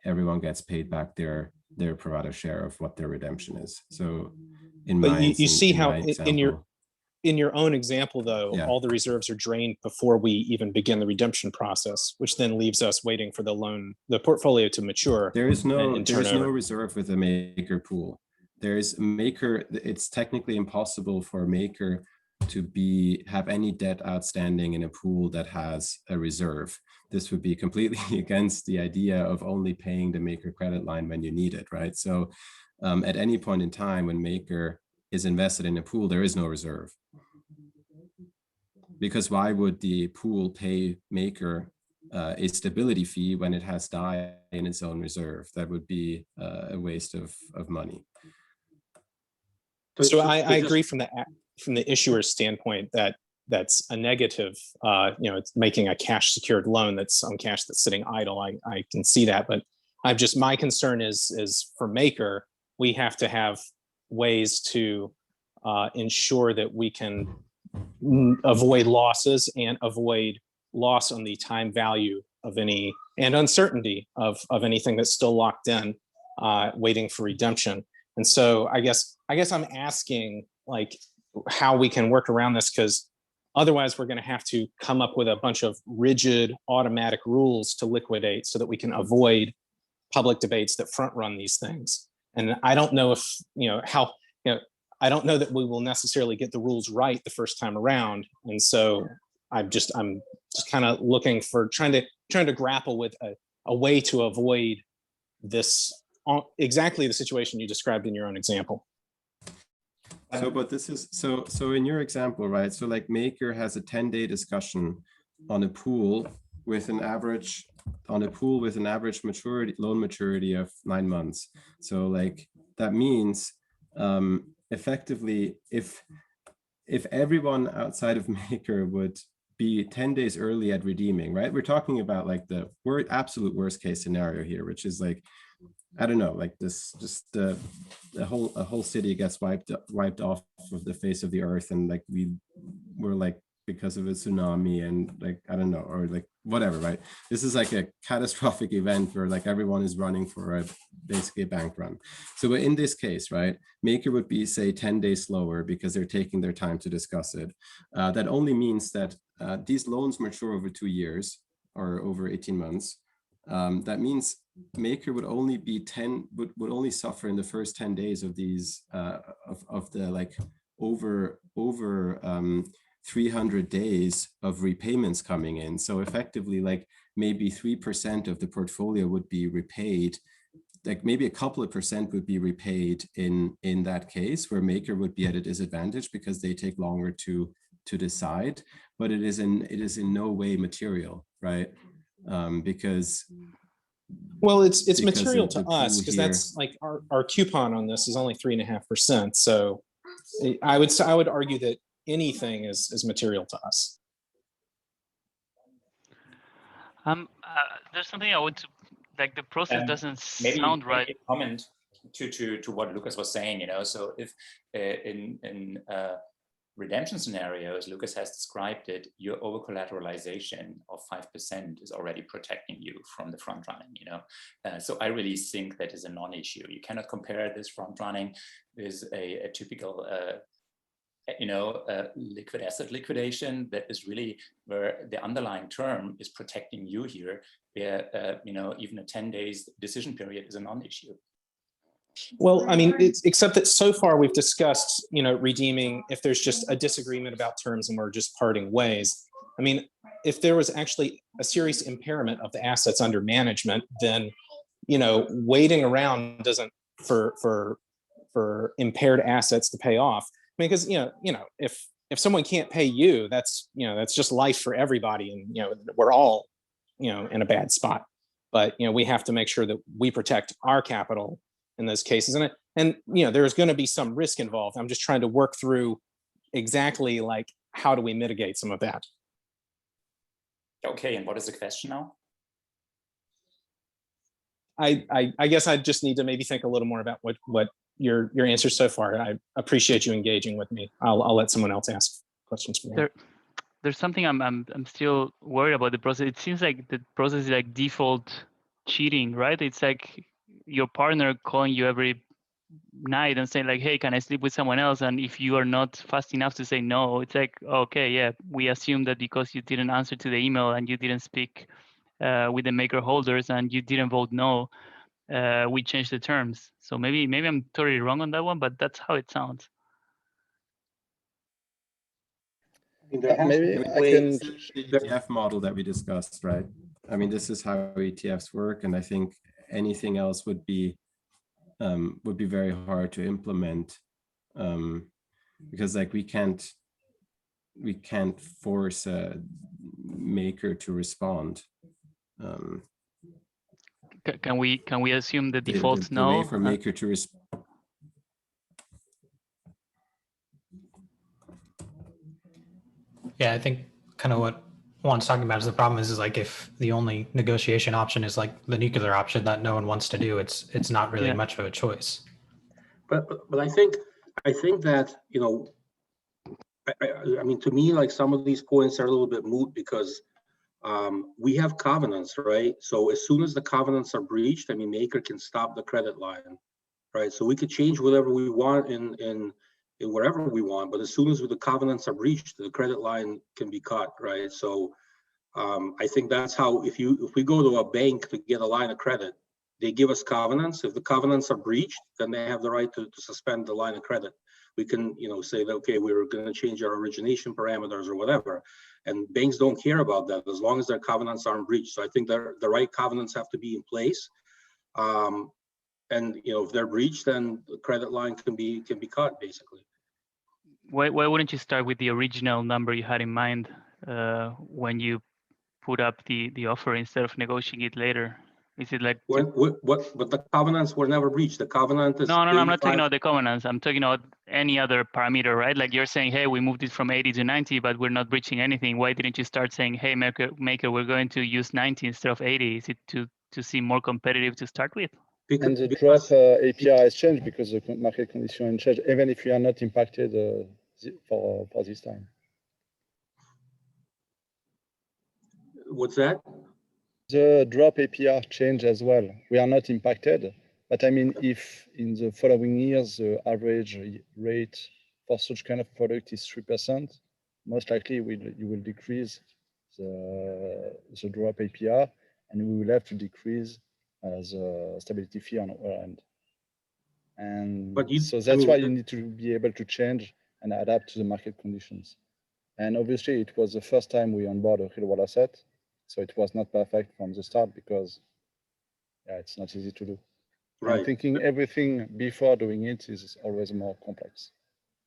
everyone gets paid back their pro rata share of what their redemption is. So you see how in your own example, though, all the reserves are drained before we even begin the redemption process, which then leaves us waiting for the portfolio to mature. There is no reserve with a Maker pool. It's technically impossible for Maker to have any debt outstanding in a pool that has a reserve. This would be completely against the idea of only paying the Maker credit line when you need it, right? So at any point in time when Maker is invested in a pool, there is no reserve. Because why would the pool pay Maker a stability fee when it has DAI in its own reserve? That would be a waste of money. So I agree from the issuer's standpoint that that's a negative. It's making a cash secured loan that's some cash that's sitting idle. I can see that, but my concern is for Maker, we have to have ways to ensure that we can avoid losses and avoid loss on the time value of any and uncertainty of anything that's still locked in, waiting for redemption. And so I guess I'm asking, like, how we can work around this, because otherwise we're going to have to come up with a bunch of rigid automatic rules to liquidate so that we can avoid public debates that front run these things. And I don't know if, I don't know that we will necessarily get the rules right the first time around. And so I'm just kind of looking for trying to grapple with a way to avoid this, exactly the situation you described in your own example. So, but this is, so in your example, right? So like Maker has a 10-day discussion on a pool with an average loan maturity of 9 months. So like, that means effectively, if everyone outside of Maker would be 10 days early at redeeming, right? We're talking about like the absolute worst case scenario here, which is like, I don't know, like this, just a whole city gets wiped off of the face of the earth, and like we're like, because of a tsunami, and like, I don't know, or like whatever, right? This is like a catastrophic event where like everyone is running for basically a bank run. So in this case, right, Maker would be, say, 10 days slower because they're taking their time to discuss it. That only means that these loans mature over 2 years or over 18 months. That means Maker would only be would only suffer in the first 10 days of these of the like over 300 days of repayments coming in. So effectively, like maybe 3% of the portfolio would be repaid. Like maybe a couple of percent would be repaid in that case, where Maker would be at a disadvantage because they take longer to to decide, but it is in no way material, right? Because well, it's because material the to us pool because here- that's like our coupon on this is only 3.5%. So I would argue that anything is material to us. There's something I want to, like, the process doesn't sound right. Maybe a comment to what Lucas was saying, you know, so if in redemption scenarios, Lucas has described it, your over-collateralization of 5% is already protecting you from the front running, you know. So I really think that is a non-issue. You cannot compare this front running with a typical liquid asset liquidation that is really where the underlying term is protecting you here, where even a 10 days decision period is a non-issue. Well, I mean, except that so far we've discussed, redeeming if there's just a disagreement about terms and we're just parting ways. I mean, if there was actually a serious impairment of the assets under management, then, waiting around doesn't for impaired assets to pay off. I mean, because if someone can't pay you, that's just life for everybody, and we're all in a bad spot. But we have to make sure that we protect our capital in those cases, and there's going to be some risk involved. I'm just trying to work through exactly like how do we mitigate some of that. Okay, and what is the question now? I guess I just need to maybe think a little more about what your answers so far. I appreciate you engaging with me. I'll let someone else ask questions for me. There's something I'm still worried about the process. It seems like the process is like default cheating, right? It's like your partner calling you every night and saying like, hey, can I sleep with someone else? And if you are not fast enough to say no, it's like, okay, yeah, we assume that because you didn't answer to the email and you didn't speak with the maker holders and you didn't vote no, we changed the terms. So maybe I'm totally wrong on that one, but that's how it sounds. Maybe I can. The ETF model that we discussed, right? I mean, this is how ETFs work, and I think anything else would be very hard to implement, because like we can't force a maker to respond. Can we assume the default the no? way for maker to respond. Yeah, I think kind of what Juan's talking about is the problem is like if the only negotiation option is like the nuclear option that no one wants to do, it's not really much of a choice. But I think that I mean, to me, like some of these points are a little bit moot because we have covenants, right? So as soon as the covenants are breached, I mean, maker can stop the credit line, right? So we could change whatever we want in wherever we want, but as soon as the covenants are breached, the credit line can be cut, right? So I think that's how, if we go to a bank to get a line of credit, they give us covenants. If the covenants are breached, then they have the right to suspend the line of credit. We can, say that, okay, we're going to change our origination parameters or whatever. And banks don't care about that as long as their covenants aren't breached. So I think the right covenants have to be in place. And if they're breached, then the credit line can be cut, basically. Why wouldn't you start with the original number you had in mind when you put up the offer instead of negotiating it later? Is it like But the covenants were never breached. The covenant is no, I'm not talking about the covenants. I'm talking about any other parameter, right? Like you're saying, hey, we moved it from 80 to 90, but we're not breaching anything. Why didn't you start saying, hey, maker, we're going to use 90 instead of 80? Is it to seem more competitive to start with? And the drop APR has changed because the market condition changed, even if you are not impacted for this time. What's that? The drop APR changed as well. We are not impacted, but I mean, if in the following years the average rate for such kind of product is 3%, most likely you will decrease the drop APR, and we will have to decrease the stability fee on our end. And so that's why you need to be able to change and adapt to the market conditions. And obviously, it was the first time we onboard a real world asset. So it was not perfect from the start because it's not easy to do. Right. And thinking everything before doing it is always more complex.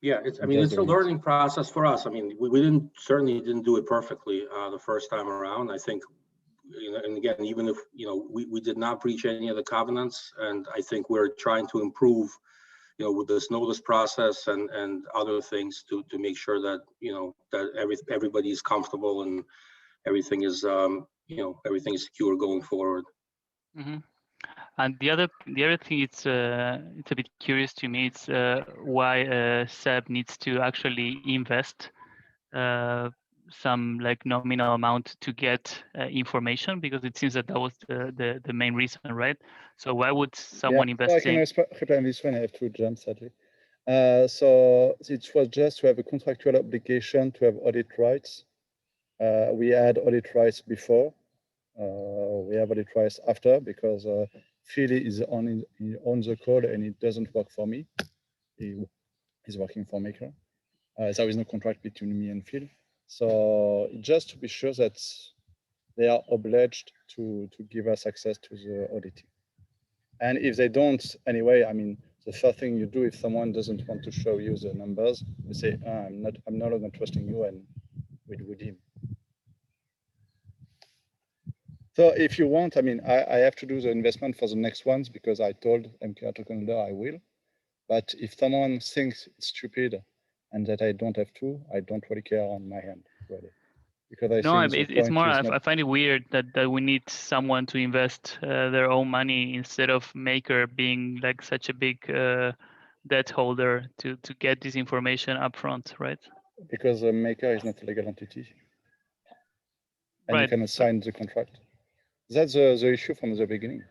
Yeah, I mean, it's a learning process for us. I mean, we certainly didn't do it perfectly the first time around. I think, and again, even if, we did not breach any of the covenants, and I think we're trying to improve, with this notice process and other things to make sure that, that everybody is comfortable and everything is, everything is secure going forward. Mm-hmm. And the other thing, it's a bit curious to me. It's why SEB needs to actually invest some like nominal amount to get information, because it seems that was the main reason, right? So why would someone invest? I can reply on this one. I have to jump, sadly. So it was just to have a contractual obligation to have audit rights. We had audit rights before. We have audit rights after, because Phil is on the code and it doesn't work for me. He's working for Maker. There is no contract between me and Phil. So just to be sure that they are obliged to give us access to the auditing. And if they don't, anyway, I mean, the first thing you do if someone doesn't want to show you the numbers, you say, I'm no longer trusting you, and we him. So if you want, I mean, I have to do the investment for the next ones because I told MK Autoconder I will. But if someone thinks it's stupid and that I don't have to, I don't really care on my hand, really. Because it's more, I find it weird that we need someone to invest their own money instead of Maker being like such a big debt holder to get this information upfront, right? Because Maker is not a legal entity. And you can sign the contract. That's the issue from the beginning.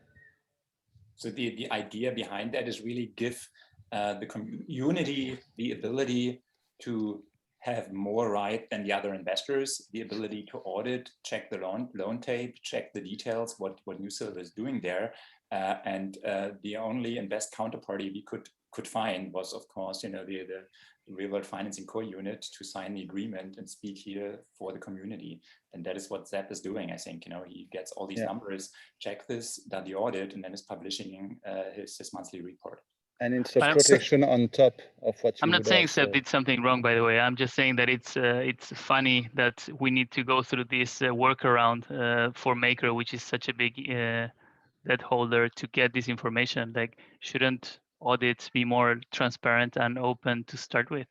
So the idea behind that is really give the community the ability to have more right than the other investors, the ability to audit, check the loan tape, check the details, what NewSilver is doing there. And the only invest counterparty we could find was, of course, the real world financing core unit to sign the agreement and speak here for the community. And that is what ZEP is doing. I think, he gets all these numbers, check this, done the audit, and then is publishing his monthly report. And it's a protection on top of what you I'm not saying SEP did something wrong, by the way. I'm just saying that it's funny that we need to go through this workaround for Maker, which is such a big debt holder, to get this information. Like, shouldn't audits be more transparent and open to start with?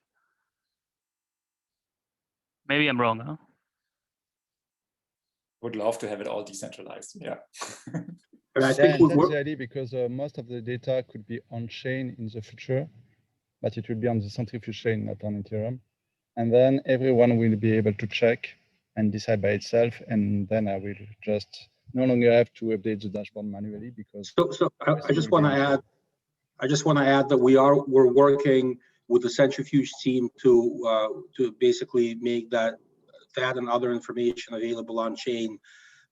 Maybe I'm wrong, huh? Would love to have it all decentralized. Yeah. And I think that's the idea, because most of the data could be on chain in the future, but it will be on the centrifuge chain, not on Ethereum. And then everyone will be able to check and decide by itself. And then I will just no longer have to update the dashboard manually, because. So I just want to add that we're working with the centrifuge team to basically make that and other information available on chain.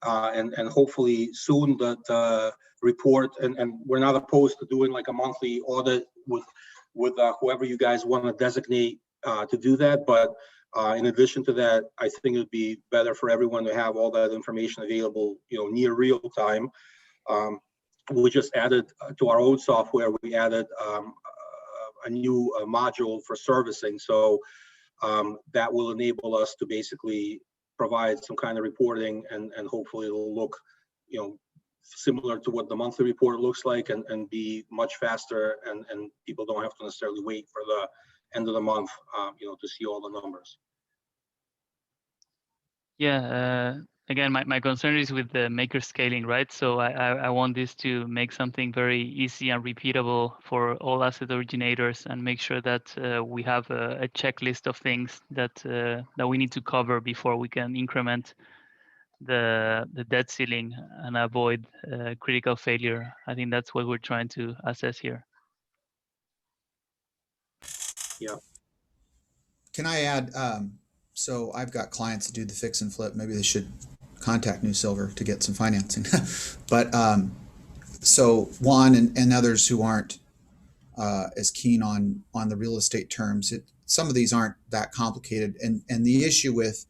And hopefully soon the report, and we're not opposed to doing like a monthly audit with whoever you guys want to designate to do that. But in addition to that, I think it would be better for everyone to have all that information available, near real time. We just added to our own software, we added a new module for servicing. So that will enable us to basically provide some kind of reporting, and hopefully it'll look, similar to what the monthly report looks like, and be much faster, and people don't have to necessarily wait for the end of the month, to see all the numbers. Yeah. Again, my concern is with the Maker scaling, right? So I want this to make something very easy and repeatable for all asset originators, and make sure that we have a checklist of things that we need to cover before we can increment the debt ceiling and avoid critical failure. I think that's what we're trying to assess here. Yeah. Can I add? So I've got clients that do the fix and flip. Maybe they should contact NewSilver to get some financing. But so Juan and others who aren't as keen on the real estate terms, some of these aren't that complicated. And the issue with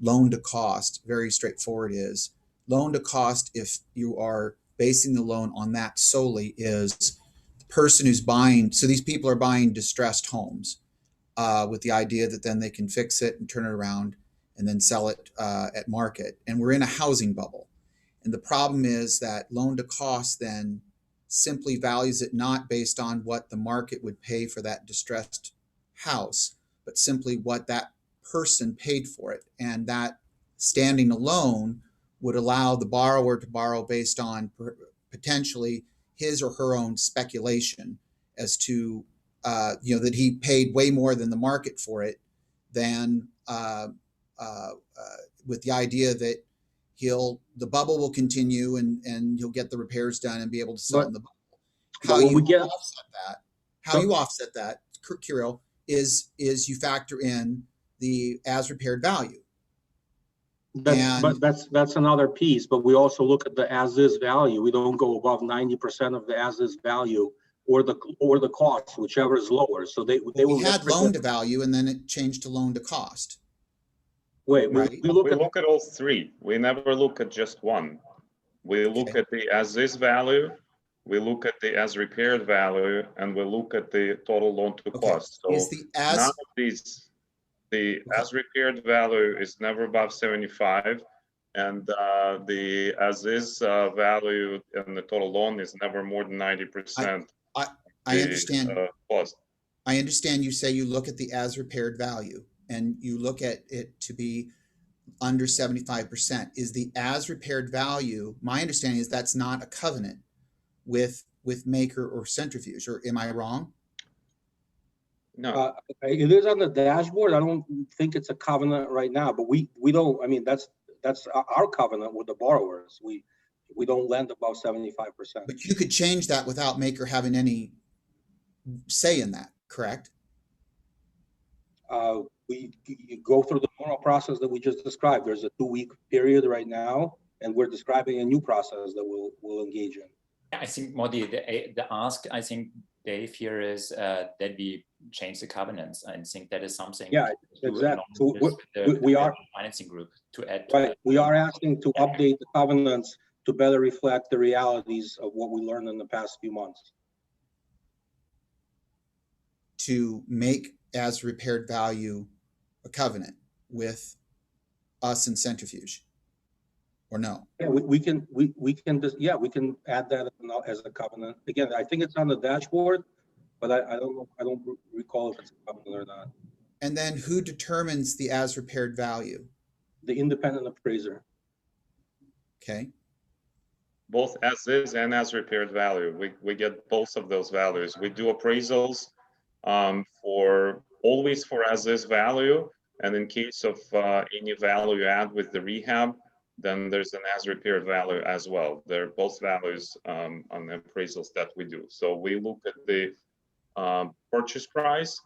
loan to cost, very straightforward, is loan to cost, if you are basing the loan on that solely, is the person who's buying. So these people are buying distressed homes. with the idea that then they can fix it and turn it around and then sell it at market. And we're in a housing bubble. And the problem is that loan to cost then simply values it not based on what the market would pay for that distressed house, but simply what that person paid for it. And that standing alone would allow the borrower to borrow based on potentially his or her own speculation as to, that he paid way more than the market for it, than with the idea that the bubble will continue and he'll get the repairs done and be able to sell in the bubble. How you offset that, Kirill, is you factor in the as repaired value. That's another piece, but we also look at the as is value. We don't go above 90% of the as is value or the cost, whichever is lower. So we had loan to value and then it changed to loan to cost. Wait, right? we look at all three. We never look at just one. We look at the as is value, we look at the as repaired value, and we look at the total loan to cost. So none of these, the as repaired value is never above 75, and the as is value and the total loan is never more than 90%. I understand. Cost. I understand you say you look at the as repaired value and you look at it to be under 75%. Is the as repaired value, my understanding is that's not a covenant with Maker or Centrifuge, or am I wrong? No, it is on the dashboard. I don't think it's a covenant right now, but we don't, I mean, that's our covenant with the borrowers. We don't lend above 75%. But you could change that without Maker having any say in that, correct? You go through the normal process that we just described. There's a 2-week period right now, and we're describing a new process that we'll engage in. I think more the ask, I think, Dave, here is that we change the covenants. I think that is something. Yeah, exactly. So we are financing group to add. Right. We are asking to update the covenants to better reflect the realities of what we learned in the past few months. To make as repaired value a covenant with us and Centrifuge, or no? Yeah, we can add that as a covenant. Again, I think it's on the dashboard, but I don't know. I don't recall if it's a covenant or not. And then who determines the as repaired value? The independent appraiser. Okay. Both as is and as repaired value. We get both of those values. We do appraisals always for as is value, and in case of any value add with the rehab, then there's an as repaired value as well. They're both values on the appraisals that we do. So we look at the purchase price,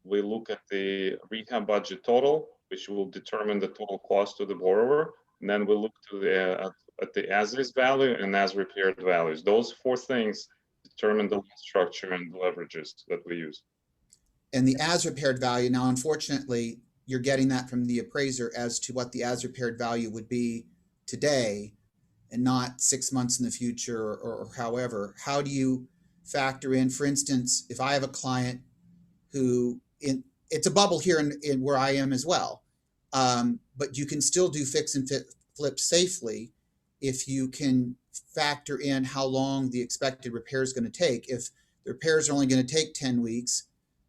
we look at the rehab budget total, which will determine the total cost to the borrower, and then we look to at the as is value and as repaired values. Those 4 things determine the structure and the leverages that we use. And the as repaired value, now unfortunately, you're getting that from the appraiser as to what the as repaired value would be today and not 6 months in the future or however. How do you factor in, for instance, if I have a client who, it's a bubble here in where I am as well, but you can still do fix and flip safely if you can factor in how long the expected repair is going to take. If the repairs are only going to take 10 weeks,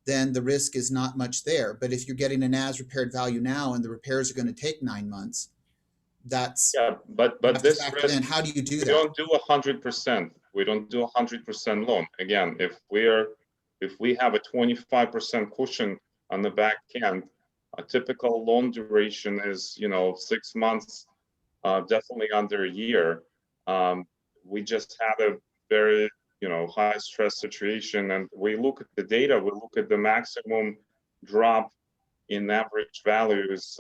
then the risk is not much there. But if you're getting an as repaired value now and the repairs are going to take 9 months, that's but this risk, how do you do that? We don't do 100%. We don't do 100% loan. Again, if we have a 25% cushion on the back end, a typical loan duration is 6 months, definitely under a year. We just had a very high stress situation, and we look at the data, we look at the maximum drop in average values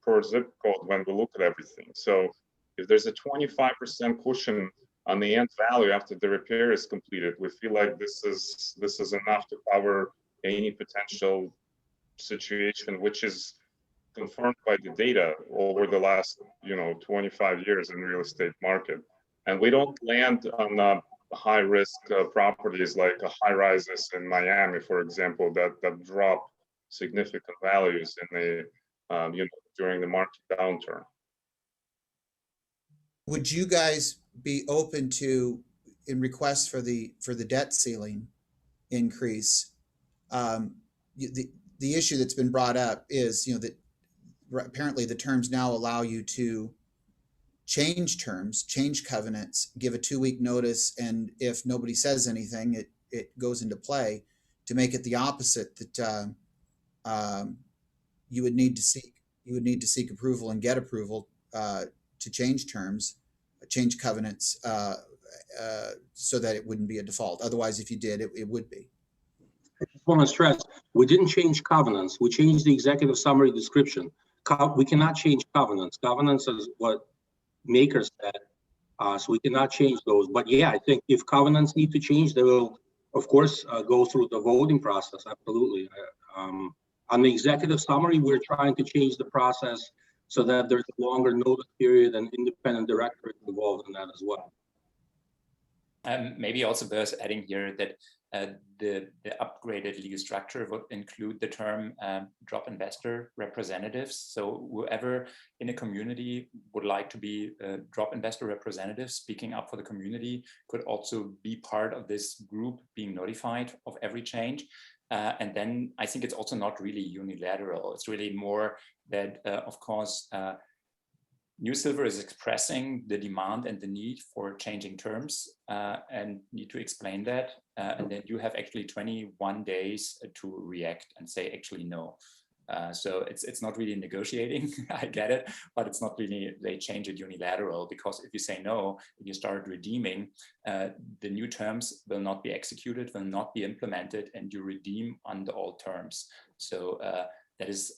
per zip code when we look at everything. So if there's a 25% cushion on the end value after the repair is completed, we feel like this is enough to cover any potential situation, which is confirmed by the data over the last 25 years in real estate market. And we don't land on high risk properties like high rises in Miami, for example, that drop significant values in the during the market downturn. Would you guys be open to, in requests for the debt ceiling increase? The issue that's been brought up is, that apparently the terms now allow you to change terms, change covenants, give a 2-week notice, and if nobody says anything, it goes into play, to make it the opposite, that you would need to seek approval and get approval to change terms, change covenants, so that it wouldn't be a default. Otherwise, if you did, it would be. I just want to stress, we didn't change covenants. We changed the executive summary description. We cannot change covenants. Covenants is what Maker said, so we cannot change those. But yeah, I think if covenants need to change, they will, of course, go through the voting process. Absolutely. On the executive summary, we're trying to change the process so that there's a longer notice period and independent director is involved in that as well. Maybe also worth adding here that the upgraded legal structure would include the term drop investor representatives. So whoever in a community would like to be a drop investor representative speaking up for the community could also be part of this group being notified of every change. And then I think it's also not really unilateral. It's really more that, of course, New Silver is expressing the demand and the need for changing terms and need to explain that. And then you have actually 21 days to react and say actually no. So it's not really negotiating, I get it, but it's not really, they change it unilateral, because if you say no, and you start redeeming, the new terms will not be executed, will not be implemented, and you redeem under all terms. So that is,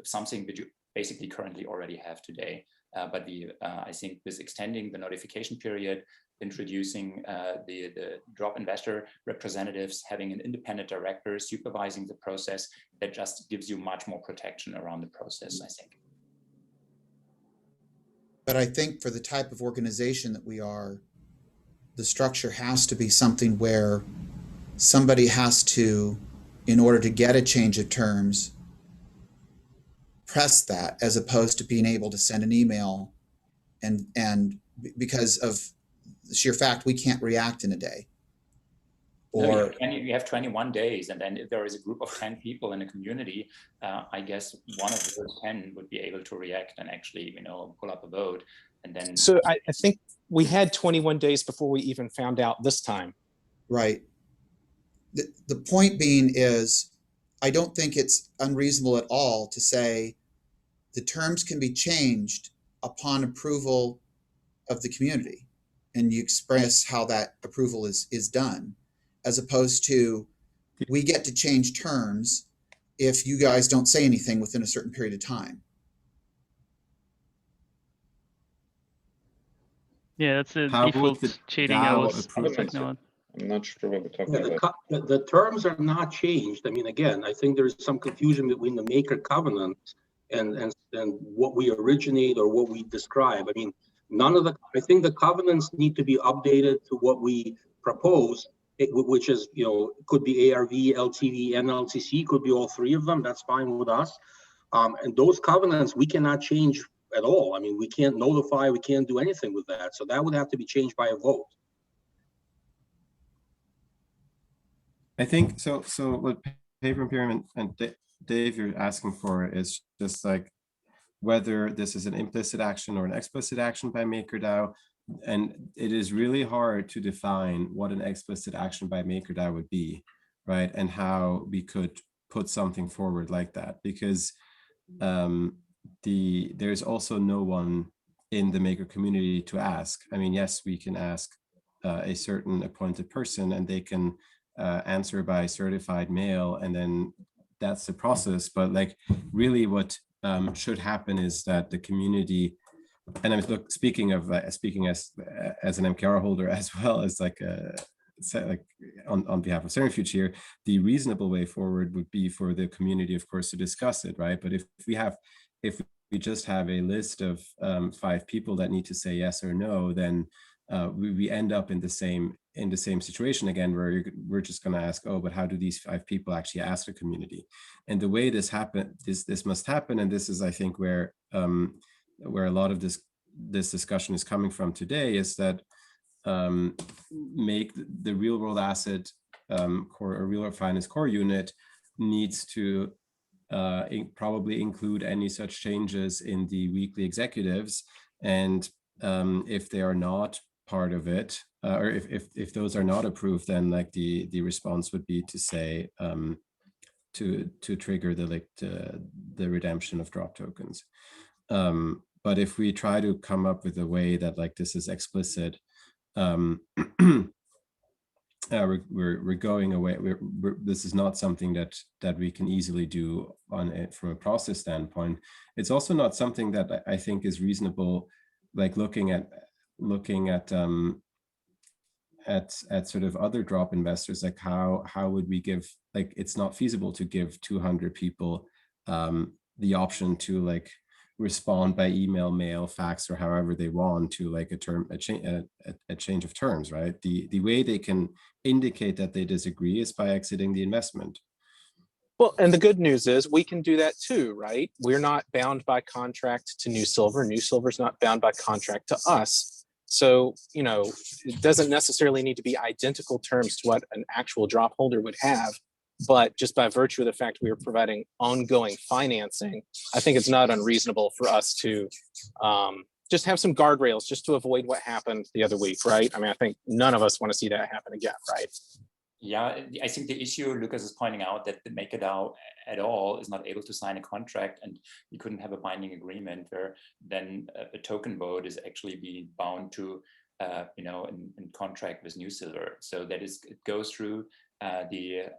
something that you basically currently already have today. But I think with extending the notification period, introducing the drop investor representatives, having an independent director supervising the process, that just gives you much more protection around the process, I think. But I think for the type of organization that we are, the structure has to be something where somebody has to, in order to get a change of terms, press that, as opposed to being able to send an email and because of the sheer fact we can't react in a day. Or no, you have 21 days, and then if there is a group of 10 people in a community, I guess one of those 10 would be able to react and actually, pull up a vote. And then so I think we had 21 days before we even found out this time. Right. The point being is, I don't think it's unreasonable at all to say the terms can be changed upon approval of the community, and you express how that approval is done, as opposed to we get to change terms if you guys don't say anything within a certain period of time. Yeah, that's a default cheating. I was talking about. I'm not sure what we're talking about. The terms are not changed. I mean, again, I think there's some confusion between the Maker covenant and what we originate or what we describe. I mean, I think the covenants need to be updated to what we propose, which is, could be ARV, LTV, and LTC, could be all three of them. That's fine with us. And those covenants, we cannot change at all. I mean, we can't notify, we can't do anything with that. So that would have to be changed by a vote. I think so. What Paper Imperium and Dave, you're asking for is just like whether this is an implicit action or an explicit action by MakerDAO. And it is really hard to define what an explicit action by MakerDAO would be, right? And how we could put something forward like that, because there's also no one in the Maker community to ask. I mean, yes, we can ask a certain appointed person, and they can answer by certified mail, and then that's the process. But like, really what should happen is that the community, and I'm speaking as an MKR holder, as well as like on behalf of Centrifuge here, the reasonable way forward would be for the community, of course, to discuss it, right? But if we just have a list of 5 people that need to say yes or no, then we end up in the same situation again, where we're just going to ask, oh, but how do these 5 people actually ask the community? And the way this must happen, and this is, I think, where a lot of this discussion is coming from today, is that make the real world asset core, or real world finance core unit needs to probably include any such changes in the weekly executives. And if they are not part of it, or if those are not approved, then like the response would be to say to trigger the redemption of drop tokens. But if we try to come up with a way that like this is explicit, we're going away. This is not something that we can easily do on it from a process standpoint. It's also not something that I think is reasonable, like looking at sort of other drop investors, like how would we give, like it's not feasible to give 200 people the option to like respond by email, mail, fax, or however they want to like a change of terms, right? The way they can indicate that they disagree is by exiting the investment. Well, and the good news is we can do that too, right? We're not bound by contract to New Silver. New Silver's not bound by contract to us. So, you know, it doesn't necessarily need to be identical terms to what an actual drop holder would have. But just by virtue of the fact we are providing ongoing financing, I think it's not unreasonable for us to just have some guardrails just to avoid what happened the other week, right? I mean, I think none of us want to see that happen again, right? Yeah, I think the issue Lucas is pointing out, that the MakerDAO at all is not able to sign a contract, and you couldn't have a binding agreement where then a token vote is actually being bound to, you know, in contract with New Silver. So that is, it goes through the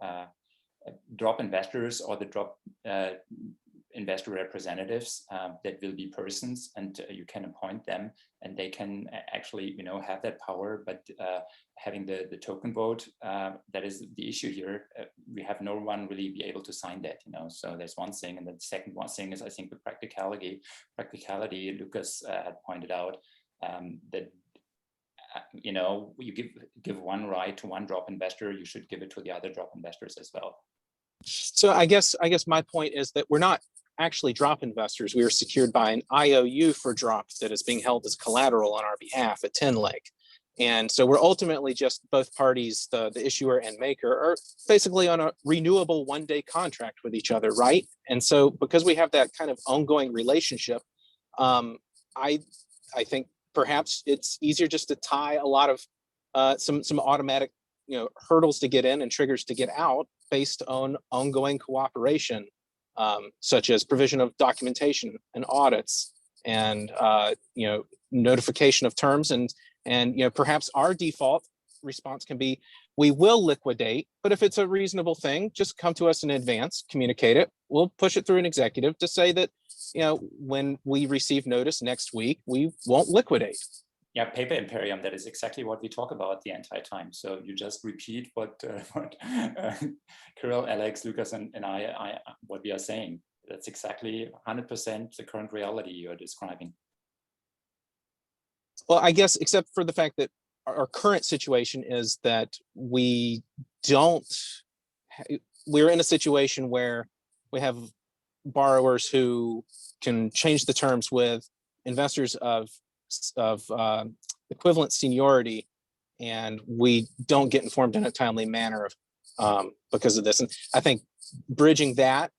drop investors or the drop investor representatives that will be persons, and you can appoint them, and they can actually, you know, have that power. But having the token vote, that is the issue here. We have no one really be able to sign that, you know. So there's one thing, and the second one thing is, I think, the practicality. Lucas had pointed out that you know, you give one right to one drop investor, you should give it to the other drop investors as well. So I guess my point is that we're not actually drop investors. We are secured by an IOU for drop that is being held as collateral on our behalf at Tinlake. And so we're ultimately just, both parties, the issuer and maker, are basically on a renewable one-day contract with each other, right? And so because we have that kind of ongoing relationship, I think perhaps it's easier just to tie a lot of some automatic, you know, hurdles to get in and triggers to get out based on ongoing cooperation, such as provision of documentation and audits, and you know, notification of terms, and you know, perhaps our default response can be, we will liquidate, but if it's a reasonable thing, just come to us in advance, communicate it. We'll push it through an executive to say that, you know, when we receive notice next week, we won't liquidate. Yeah, paper imperium, that is exactly what we talk about the entire time. So you just repeat what Kirill, Alex, Lucas, and I what we are saying. That's exactly 100% the current reality you're describing. Well, I guess, except for the fact that our current situation is that we're in a situation where we have borrowers who can change the terms with investors of equivalent seniority, and we don't get informed in a timely manner because of this. And I think bridging that,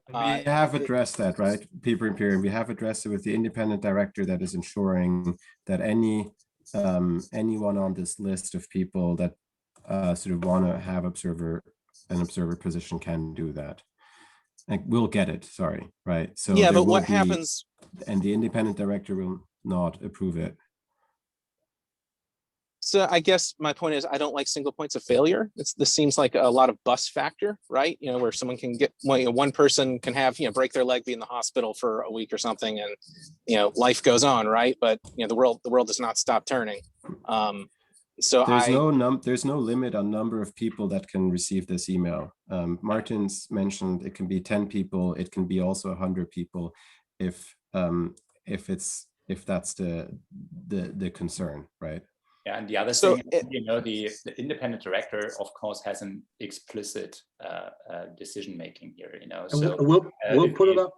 we have addressed that, right? Paper Imperium, we have addressed it with the independent director that is ensuring that anyone on this list of people that sort of want to have an observer position can do that. Like, we'll get it, sorry, right? So yeah, but what happens? And the independent director will not approve it. So I guess my point is, I don't like single points of failure. This seems like a lot of bus factor, right? You know, where someone can get, one person can have, you know, break their leg, be in the hospital for a week or something, and, you know, life goes on, right? But, you know, the world does not stop turning. So there's no limit on number of people that can receive this email. Martin's mentioned it can be 10 people. It can be also 100 people, if that's the concern, right? Yeah, and the other So thing, the independent director, of course, has an explicit decision making here. And So we'll put it up.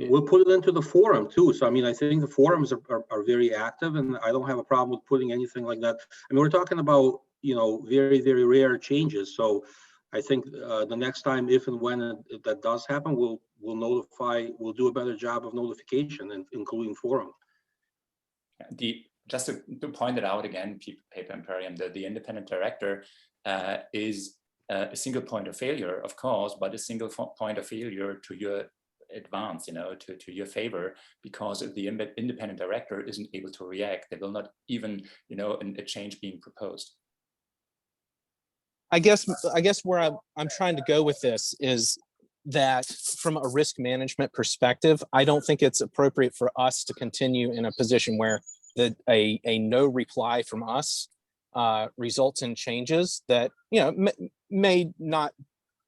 We'll put it into the forum too. So I mean, I think the forums are very active, and I don't have a problem with putting anything like that. I mean, we're talking about very, very rare changes. So I think the next time, if and when that does happen, we'll notify. We'll do a better job of notification, and including forum. Just to point it out again, Paper Imperium, the independent director is a single point of failure, of course, but a single point of failure to your advance, to your favor, because if the independent director isn't able to react, there will not even, a change being proposed. I guess where I'm trying to go with this is that from a risk management perspective, I don't think it's appropriate for us to continue in a position where a no reply from us results in changes that may not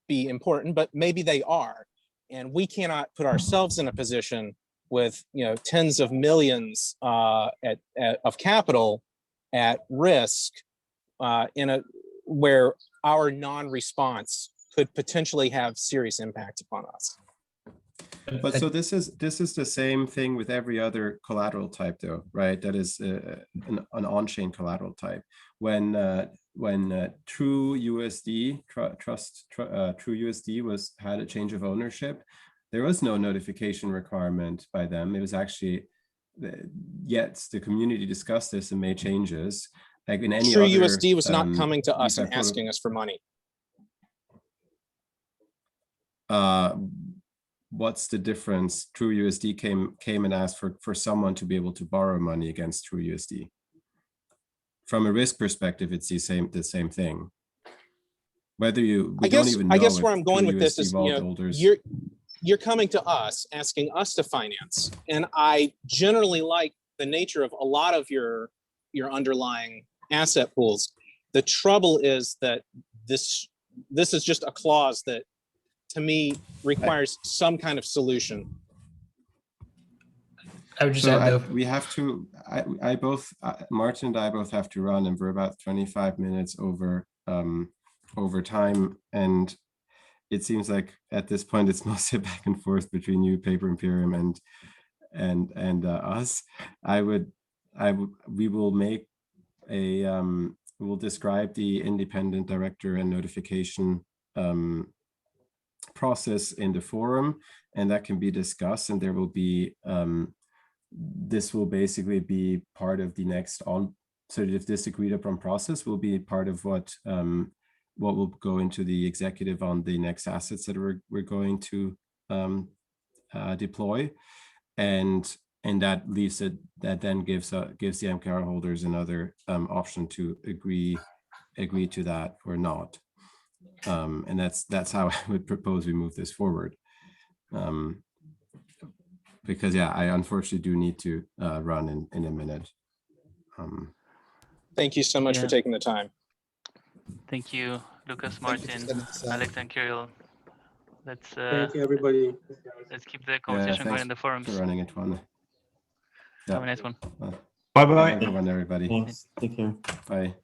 be important, but maybe they are, and we cannot put ourselves in a position with tens of millions of capital at risk where our non-response could potentially have serious impact upon us. But so this is the same thing with every other collateral type, though, right? That is an on-chain collateral type. When True USD True USD had a change of ownership, there was no notification requirement by them. It was actually, yet the community discussed this and made changes. Like in any True other, USD was not coming to us and asking us for money. What's the difference? True USD came and asked for someone to be able to borrow money against True USD. From a risk perspective, it's the same thing. Whether I guess where I'm going with this is, you're coming to us asking us to finance, and I generally like the nature of a lot of your underlying asset pools. The trouble is that this is just a clause that, to me, requires some kind of solution. I would just add, we have to. Martin and I both have to run, and we're about 25 minutes over time, and it seems like at this point it's mostly back and forth between you, Paper Imperium, and us. We will make we'll describe the independent director and notification process in the forum, and that can be discussed, and there will be this will basically be part of the next so if this agreed upon process will be part of what will go into the executive on the next assets that we're going to deploy, and that leaves it, that then gives the MKR holders another option to agree to that or not. And that's how I would propose we move this forward. Because I unfortunately do need to run in a minute. Thank you so much for taking the time. Thank you, Lucas, Martin, Alex, and Kirill. Thank you, everybody. Let's keep the conversation going in the forums. For running it, one. Have a nice one. Bye-bye. Have a good one, everybody. Thanks. Take care. Bye.